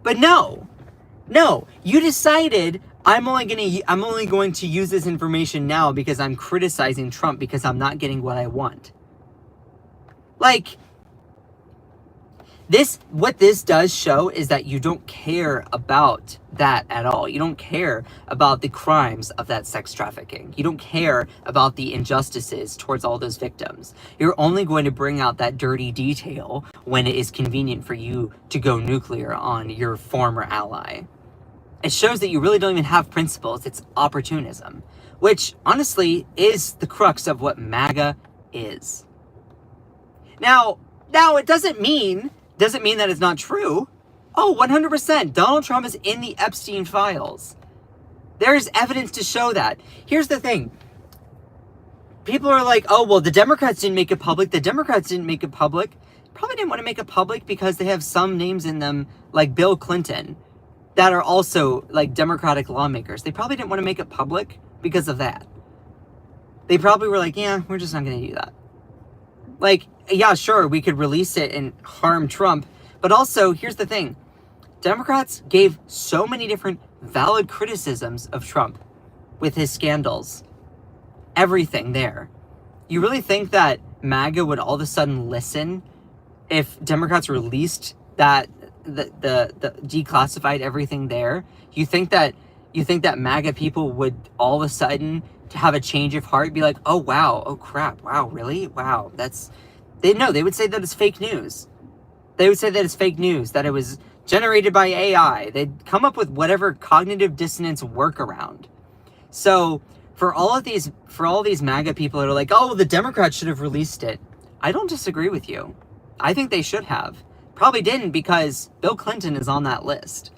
But no, you decided I'm only going to use this information now because I'm criticizing Trump because I'm not getting what I want. Like, what this does show is that you don't care about that at all. You don't care about the crimes of that sex trafficking. You don't care about the injustices towards all those victims. You're only going to bring out that dirty detail when it is convenient for you to go nuclear on your former ally. It shows that you really don't even have principles. It's opportunism, which honestly is the crux of what MAGA is. Now it doesn't mean that it's not true. Oh, 100%. Donald Trump is in the Epstein files. There's evidence to show that. Here's the thing. People are like, oh, well, the Democrats didn't make it public. The Democrats didn't make it public. Probably didn't want to make it public because they have some names in them, like Bill Clinton, that are also like Democratic lawmakers. They probably didn't want to make it public because of that. They probably were like, yeah, we're just not going to do that. Like, yeah, sure, we could release it and harm Trump. But also, here's the thing. Democrats gave so many different valid criticisms of Trump with his scandals. Everything there. You really think that MAGA would all of a sudden listen if Democrats released that, the declassified everything there? You think that MAGA people would all of a sudden to have a change of heart, be like, oh wow, oh crap, wow, really? Wow, they would say that it's fake news. They would say that it's fake news, that it was generated by AI. They'd come up with whatever cognitive dissonance workaround. So for all these MAGA people that are like, oh, the Democrats should have released it, I don't disagree with you. I think they should have. Probably didn't because Bill Clinton is on that list.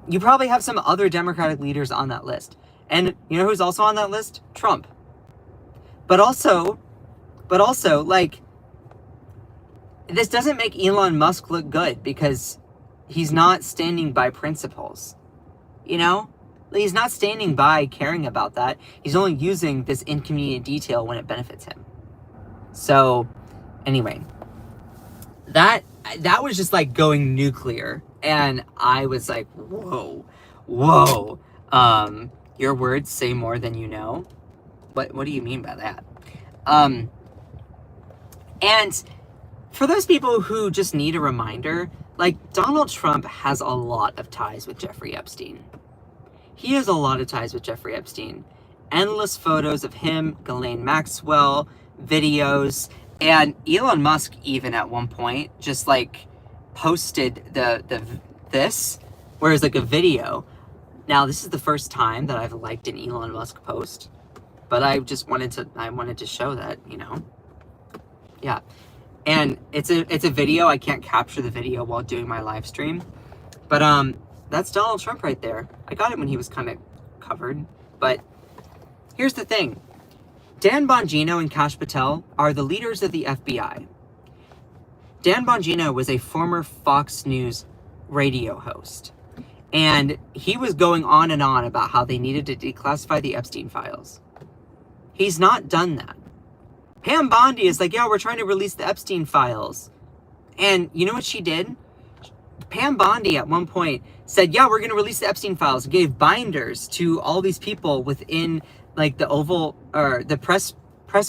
You probably have some other Democratic leaders on that list. And you know who's also on that list? Trump. But also, like, this doesn't make Elon Musk look good because he's not standing by principles. You know? He's not standing by caring about that. He's only using this inconvenient detail when it benefits him. So, anyway, that was just like going nuclear. And I was like, whoa. Your words say more than you know. What do you mean by that? And for those people who just need a reminder, like, Donald Trump has a lot of ties with Jeffrey Epstein. He has a lot of ties with Jeffrey Epstein. Endless photos of him, Ghislaine Maxwell, videos, and Elon Musk even at one point just like posted this, where it's like a video. Now, this is the first time that I've liked an Elon Musk post, but I wanted to show that, you know. Yeah. And it's a video. I can't capture the video while doing my live stream. But that's Donald Trump right there. I got it when he was kind of covered. But here's the thing. Dan Bongino and Kash Patel are the leaders of the FBI. Dan Bongino was a former Fox News radio host. And he was going on and on about how they needed to declassify the Epstein files. He's not done that. Pam Bondi is like, yeah, we're trying to release the Epstein files. And you know what she did? Pam Bondi at one point said, yeah, we're going to release the Epstein files. Gave binders to all these people within like the Oval or the press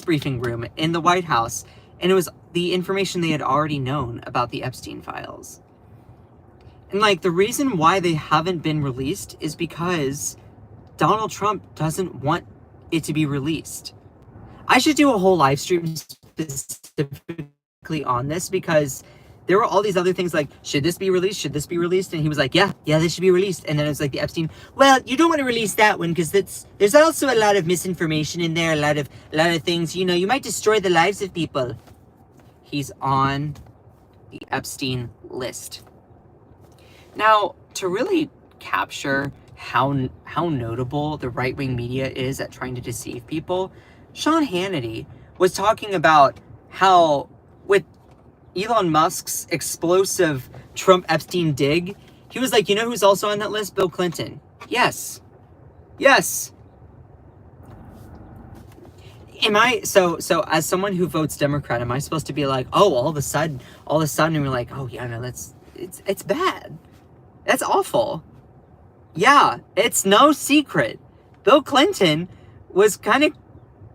briefing room in the White House. And it was the information they had already known about the Epstein files. And like the reason why they haven't been released is because Donald Trump doesn't want it to be released. I should do a whole live stream specifically on this because there were all these other things like, should this be released? Should this be released? And he was like, yeah, this should be released. And then it's like the Epstein, well, you don't want to release that one because there's also a lot of misinformation in there, a lot of things, you might destroy the lives of people. He's on the Epstein list. Now, to really capture how notable the right-wing media is at trying to deceive people, Sean Hannity was talking about how with Elon Musk's explosive Trump-Epstein dig, he was like, who's also on that list? Bill Clinton. Yes. Am I, so as someone who votes Democrat, am I supposed to be like, oh, all of a sudden, and we're like, oh yeah, no, it's bad. That's awful. Yeah, it's no secret. Bill Clinton was kind of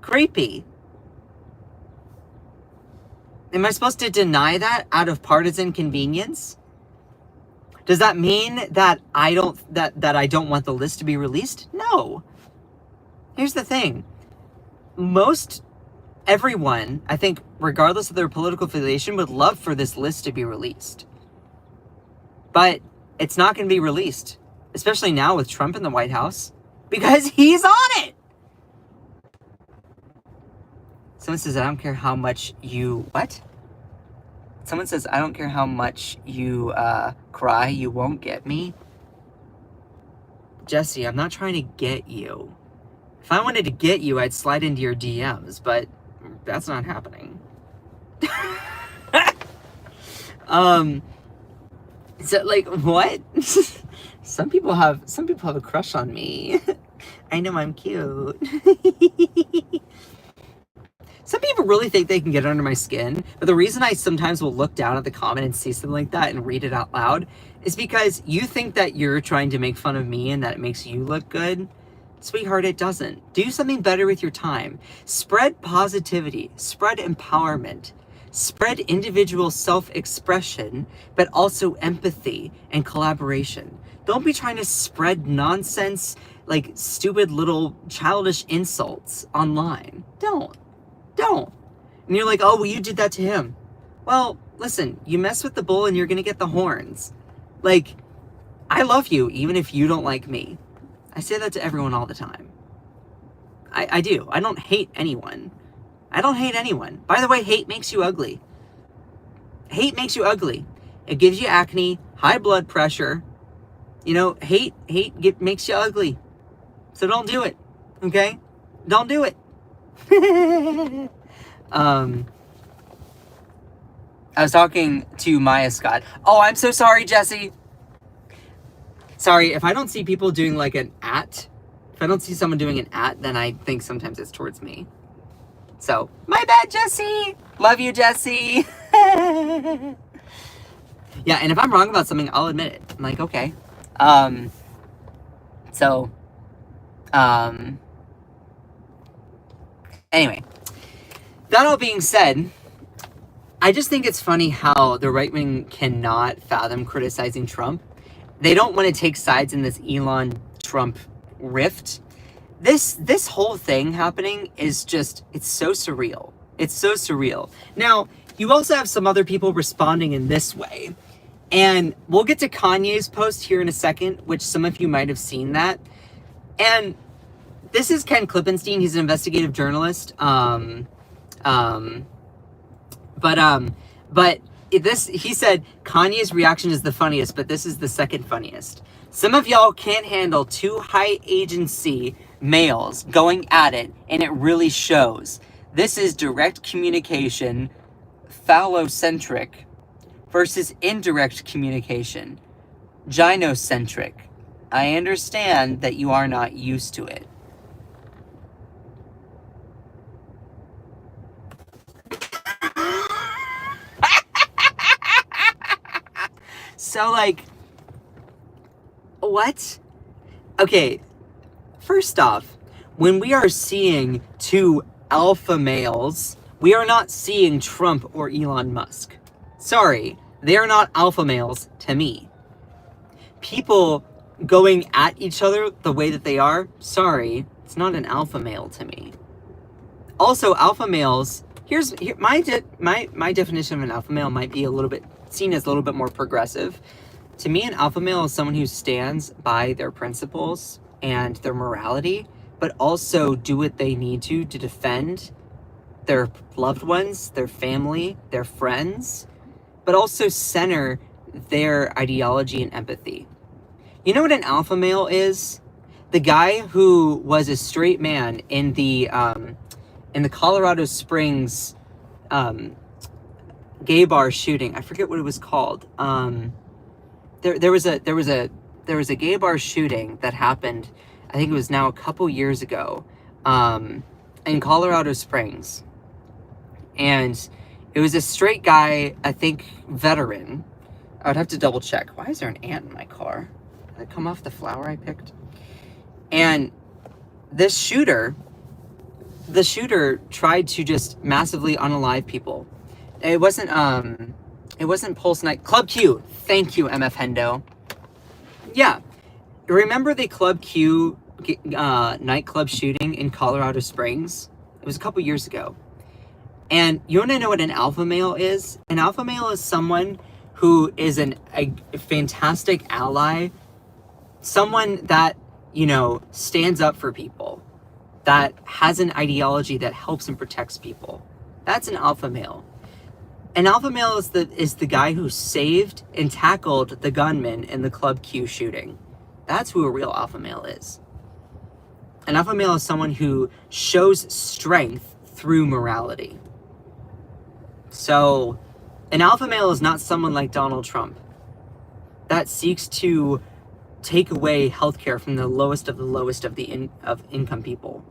creepy. Am I supposed to deny that out of partisan convenience? Does that mean that I don't want the list to be released? No. Here's the thing. Everyone, I think, regardless of their political affiliation, would love for this list to be released. But it's not going to be released, especially now with Trump in the White House, because he's on it. Someone says, I don't care how much you... What? Someone says, I don't care how much you cry, you won't get me. Jesse, I'm not trying to get you. If I wanted to get you, I'd slide into your DMs, but that's not happening. So, like, what? Some people have a crush on me. I know I'm cute. Some people really think they can get under my skin, but the reason I sometimes will look down at the comment and see something like that and read it out loud is because you think that you're trying to make fun of me and that it makes you look good. Sweetheart, it doesn't. Do something better with your time. Spread positivity, spread empowerment, spread individual self-expression, but also empathy and collaboration. Don't be trying to spread nonsense, like stupid little childish insults online. Don't. And you're like, oh, well, you did that to him. Well, listen, you mess with the bull and you're going to get the horns. Like, I love you, even if you don't like me. I say that to everyone all the time. I do. I don't hate anyone. By the way, hate makes you ugly. It gives you acne, high blood pressure. Hate makes you ugly. So don't do it. Okay? Don't do it. I was talking to Maya Scott. Oh, I'm so sorry, Jesse. Sorry, if I don't see people doing like an @ if I don't see someone doing an @ then I think sometimes it's towards me. So, my bad, Jesse. Love you, Jesse. Yeah, and if I'm wrong about something, I'll admit it. I'm like, okay. Anyway, that all being said, I just think it's funny how the right wing cannot fathom criticizing Trump. They don't want to take sides in this Elon-Trump rift. This whole thing happening is just, it's so surreal. Now, you also have some other people responding in this way. And we'll get to Kanye's post here in a second, which some of you might have seen that. And this is Ken Klippenstein. He's an investigative journalist. He said, Kanye's reaction is the funniest, but this is the second funniest. Some of y'all can't handle two high agency males going at it, and it really shows. This is direct communication, phallocentric, versus indirect communication, gynocentric. I understand that you are not used to it. So, like, what? Okay, first off, when we are seeing two alpha males, we are not seeing Trump or Elon Musk. Sorry, they are not alpha males to me. People going at each other the way that they are, sorry, it's not an alpha male to me. Also, alpha males My definition of an alpha male might be a little bit seen as a little bit more progressive. To me, an alpha male is someone who stands by their principles and their morality, but also do what they need to defend their loved ones, their family, their friends, but also center their ideology and empathy. You know what an alpha male is? The guy who was a straight man in the Colorado Springs gay bar shooting. I forget what it was called. There was a gay bar shooting that happened. I think it was now a couple years ago, in Colorado Springs, and it was a straight guy. I think veteran. I would have to double check. Why is there an ant in my car? Did it come off the flower I picked? And this shooter, the shooter tried to just massively unalive people. It wasn't Pulse Night. Club Q. Thank you, MF Hendo. Yeah. Remember the Club Q nightclub shooting in Colorado Springs? It was a couple years ago. And you want to know what an alpha male is? An alpha male is someone who is a fantastic ally. Someone that, stands up for people. That has an ideology that helps and protects people. That's an alpha male. An alpha male is the guy who saved and tackled the gunman in the Club Q shooting. That's who a real alpha male is. An alpha male is someone who shows strength through morality. So, an alpha male is not someone like Donald Trump that seeks to take away healthcare from the lowest of the income people.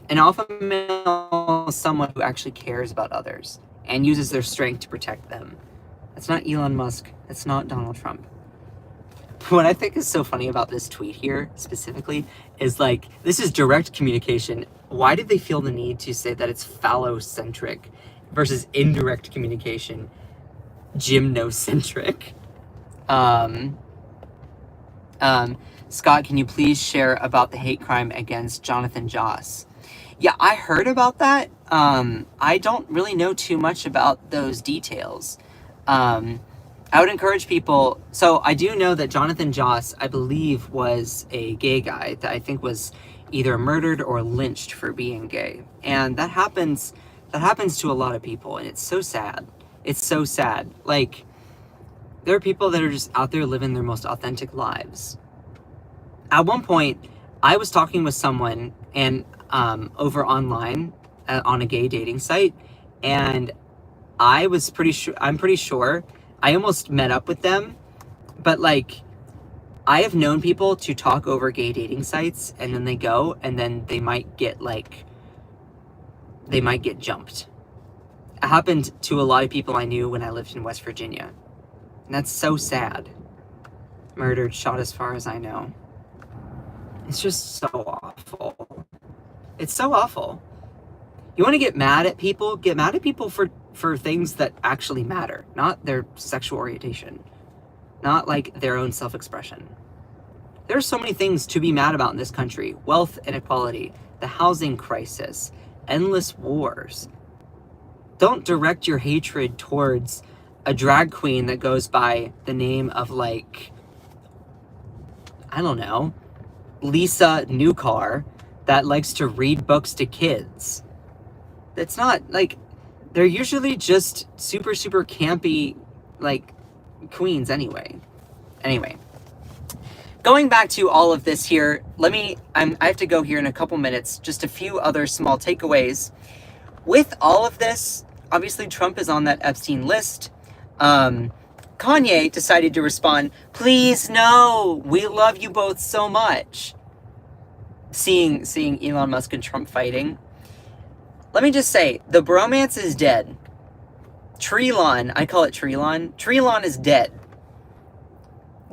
An alpha male is someone who actually cares about others and uses their strength to protect them. That's not Elon Musk. That's not Donald Trump. What I think is so funny about this tweet here specifically is this is direct communication. Why did they feel the need to say that it's phallocentric versus indirect communication, gymnocentric? Scott, can you please share about the hate crime against Jonathan Joss? Yeah, I heard about that. I don't really know too much about those details. I would encourage people. So I do know that Jonathan Joss, I believe, was a gay guy that I think was either murdered or lynched for being gay. And that happens to a lot of people, and it's so sad. It's so sad. There are people that are just out there living their most authentic lives. At one point, I was talking with someone and over online on a gay dating site, and I'm pretty sure I almost met up with them, but I have known people to talk over gay dating sites, and then they go, and then they might get jumped. It happened to a lot of people I knew when I lived in West Virginia. And that's so sad. Murdered, shot as far as I know. It's just so awful. It's so awful. You want to get mad at people? Get mad at people for things that actually matter. Not their sexual orientation. Not their own self-expression. There are so many things to be mad about in this country. Wealth inequality, the housing crisis, endless wars. Don't direct your hatred towards a drag queen that goes by the name of I don't know, Lisa Newcar, that likes to read books to kids. It's not they're usually just super campy queens anyway. Anyway, going back to all of this here, I have to go here in a couple minutes. Just a few other small takeaways. With all of this, obviously Trump is on that Epstein list. Kanye decided to respond, "Please no, we love you both so much." Seeing Elon Musk and Trump fighting. Let me just say, the bromance is dead. Treelon, I call it Treelon. Treelon is dead.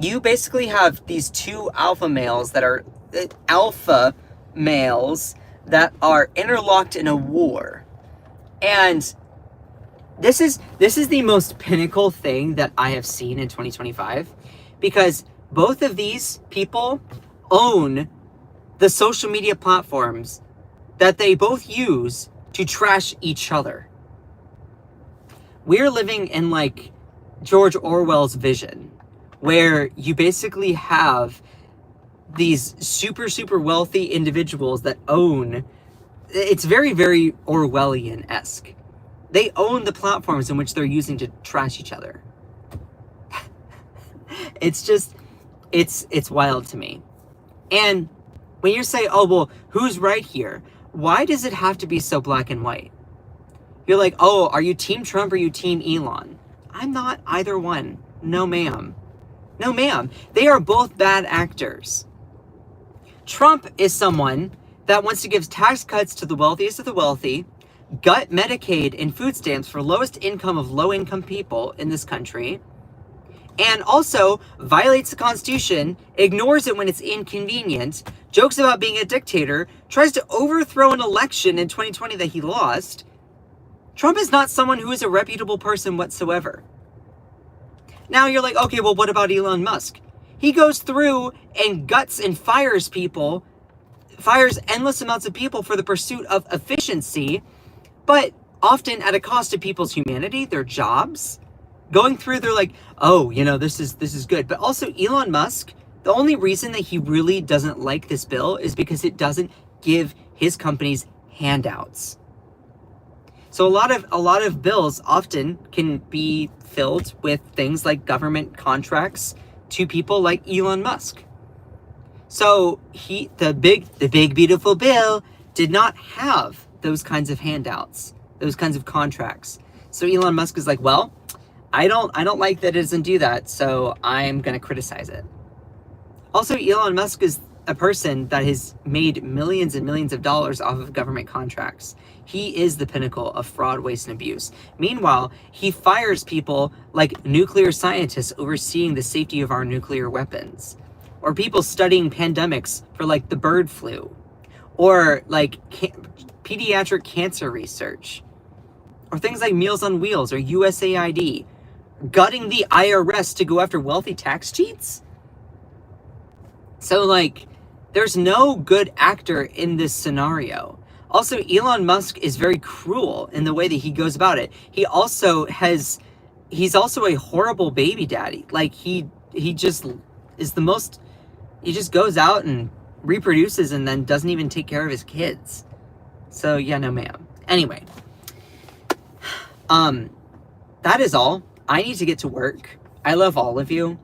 You basically have these two alpha males that are interlocked in a war. And this is the most pinnacle thing that I have seen in 2025, because both of these people own the social media platforms that they both use to trash each other. We're living in like George Orwell's vision, where you basically have these super, super wealthy individuals that own, it's very, very Orwellian-esque. They own the platforms in which they're using to trash each other. It's just, it's wild to me. And when you say, oh, well, who's right here? Why does it have to be so black and white? You're like, oh, are you Team Trump or are you Team Elon? I'm not either one. No, ma'am. No, ma'am. They are both bad actors. Trump is someone that wants to give tax cuts to the wealthiest of the wealthy, gut Medicaid and food stamps for lowest income of low-income people in this country, and also violates the Constitution, ignores it when it's inconvenient, jokes about being a dictator, tries to overthrow an election in 2020 that he lost. Trump is not someone who is a reputable person whatsoever. Now you're like, okay, well, what about Elon Musk? He goes through and guts and fires people, fires endless amounts of people for the pursuit of efficiency, but often at a cost to people's humanity, their jobs. Going through, they're like, oh, you know, this is good. But also Elon Musk, the only reason that he really doesn't like this bill is because it doesn't give his companies handouts. So a lot of bills often can be filled with things like government contracts to people like Elon Musk. So the big beautiful bill did not have those kinds of handouts, those kinds of contracts. So Elon Musk is like, well, I don't like that it doesn't do that, so I'm going to criticize it. Also, Elon Musk is a person that has made millions and millions of dollars off of government contracts. He is the pinnacle of fraud, waste, and abuse. Meanwhile, he fires people like nuclear scientists overseeing the safety of our nuclear weapons, or people studying pandemics for like the bird flu, or like pediatric cancer research, or things like Meals on Wheels or USAID, gutting the IRS to go after wealthy tax cheats. So like, there's no good actor in this scenario. Also, Elon Musk is very cruel in the way that he goes about it. He's also a horrible baby daddy. Like he just is he just goes out and reproduces and then doesn't even take care of his kids. So yeah, no ma'am. Anyway, that is all. I need to get to work. I love all of you.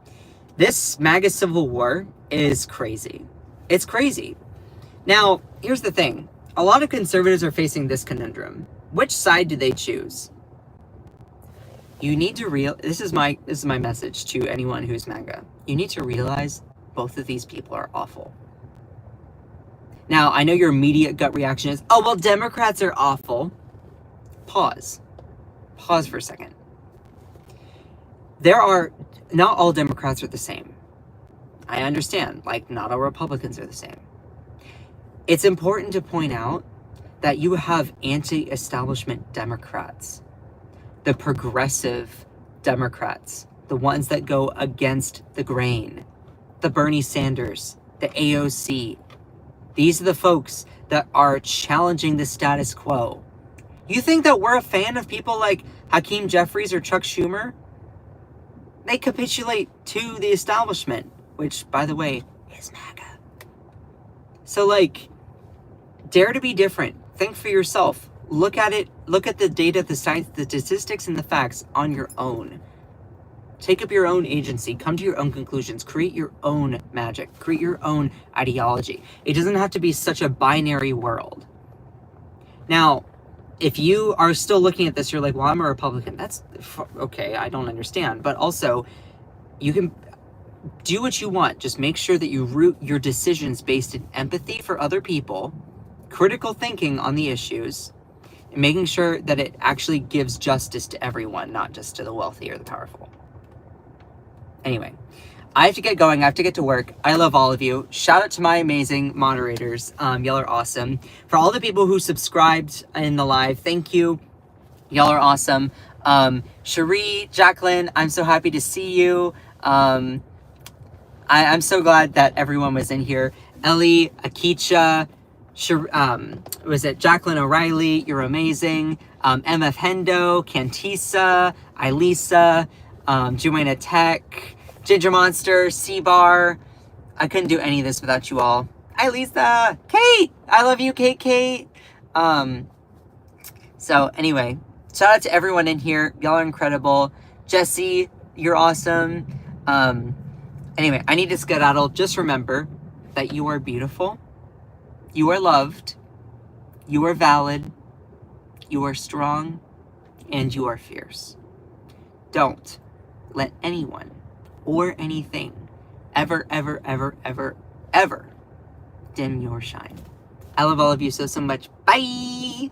This MAGA civil war is crazy. It's crazy. Now, here's the thing. A lot of conservatives are facing this conundrum. Which side do they choose? You need to this is my message to anyone who's MAGA. You need to realize both of these people are awful. Now, I know your immediate gut reaction is, oh, well, Democrats are awful. Pause. Pause for a second. Not all Democrats are the same. I understand, like, not all Republicans are the same. It's important to point out that you have anti-establishment Democrats, the progressive Democrats, the ones that go against the grain, the Bernie Sanders, the AOC. These are the folks that are challenging the status quo. You think that we're a fan of people like Hakeem Jeffries or Chuck Schumer? They capitulate to the establishment, which, by the way, is MAGA. So, like, dare to be different. Think for yourself. Look at it. Look at the data, the science, the statistics, and the facts on your own. Take up your own agency. Come to your own conclusions. Create your own magic. Create your own ideology. It doesn't have to be such a binary world. Now, if you are still looking at this, you're like, well, I'm a Republican. That's okay. I don't understand. But also, you can do what you want. Just make sure that you root your decisions based in empathy for other people, critical thinking on the issues, and making sure that it actually gives justice to everyone, not just to the wealthy or the powerful. Anyway, I have to get going. I have to get to work. I love all of you. Shout out to my amazing moderators. Y'all are awesome. For all the people who subscribed in the live, thank you. Y'all are awesome. Cherie, Jacqueline, I'm so happy to see you. I'm so glad that everyone was in here. Ellie, Akicha, was it Jacqueline O'Reilly? You're amazing. MF Hendo, Cantisa, Ilisa, Joanna Tech, Ginger Monster, C-Bar. I couldn't do any of this without you all. Hi, Lisa. Kate! I love you, Kate. So, anyway, shout out to everyone in here. Y'all are incredible. Jesse, you're awesome. Anyway, I need to skedaddle. Just remember that you are beautiful. You are loved. You are valid. You are strong. And you are fierce. Don't let anyone or anything ever dim your shine. I love all of you so much. Bye!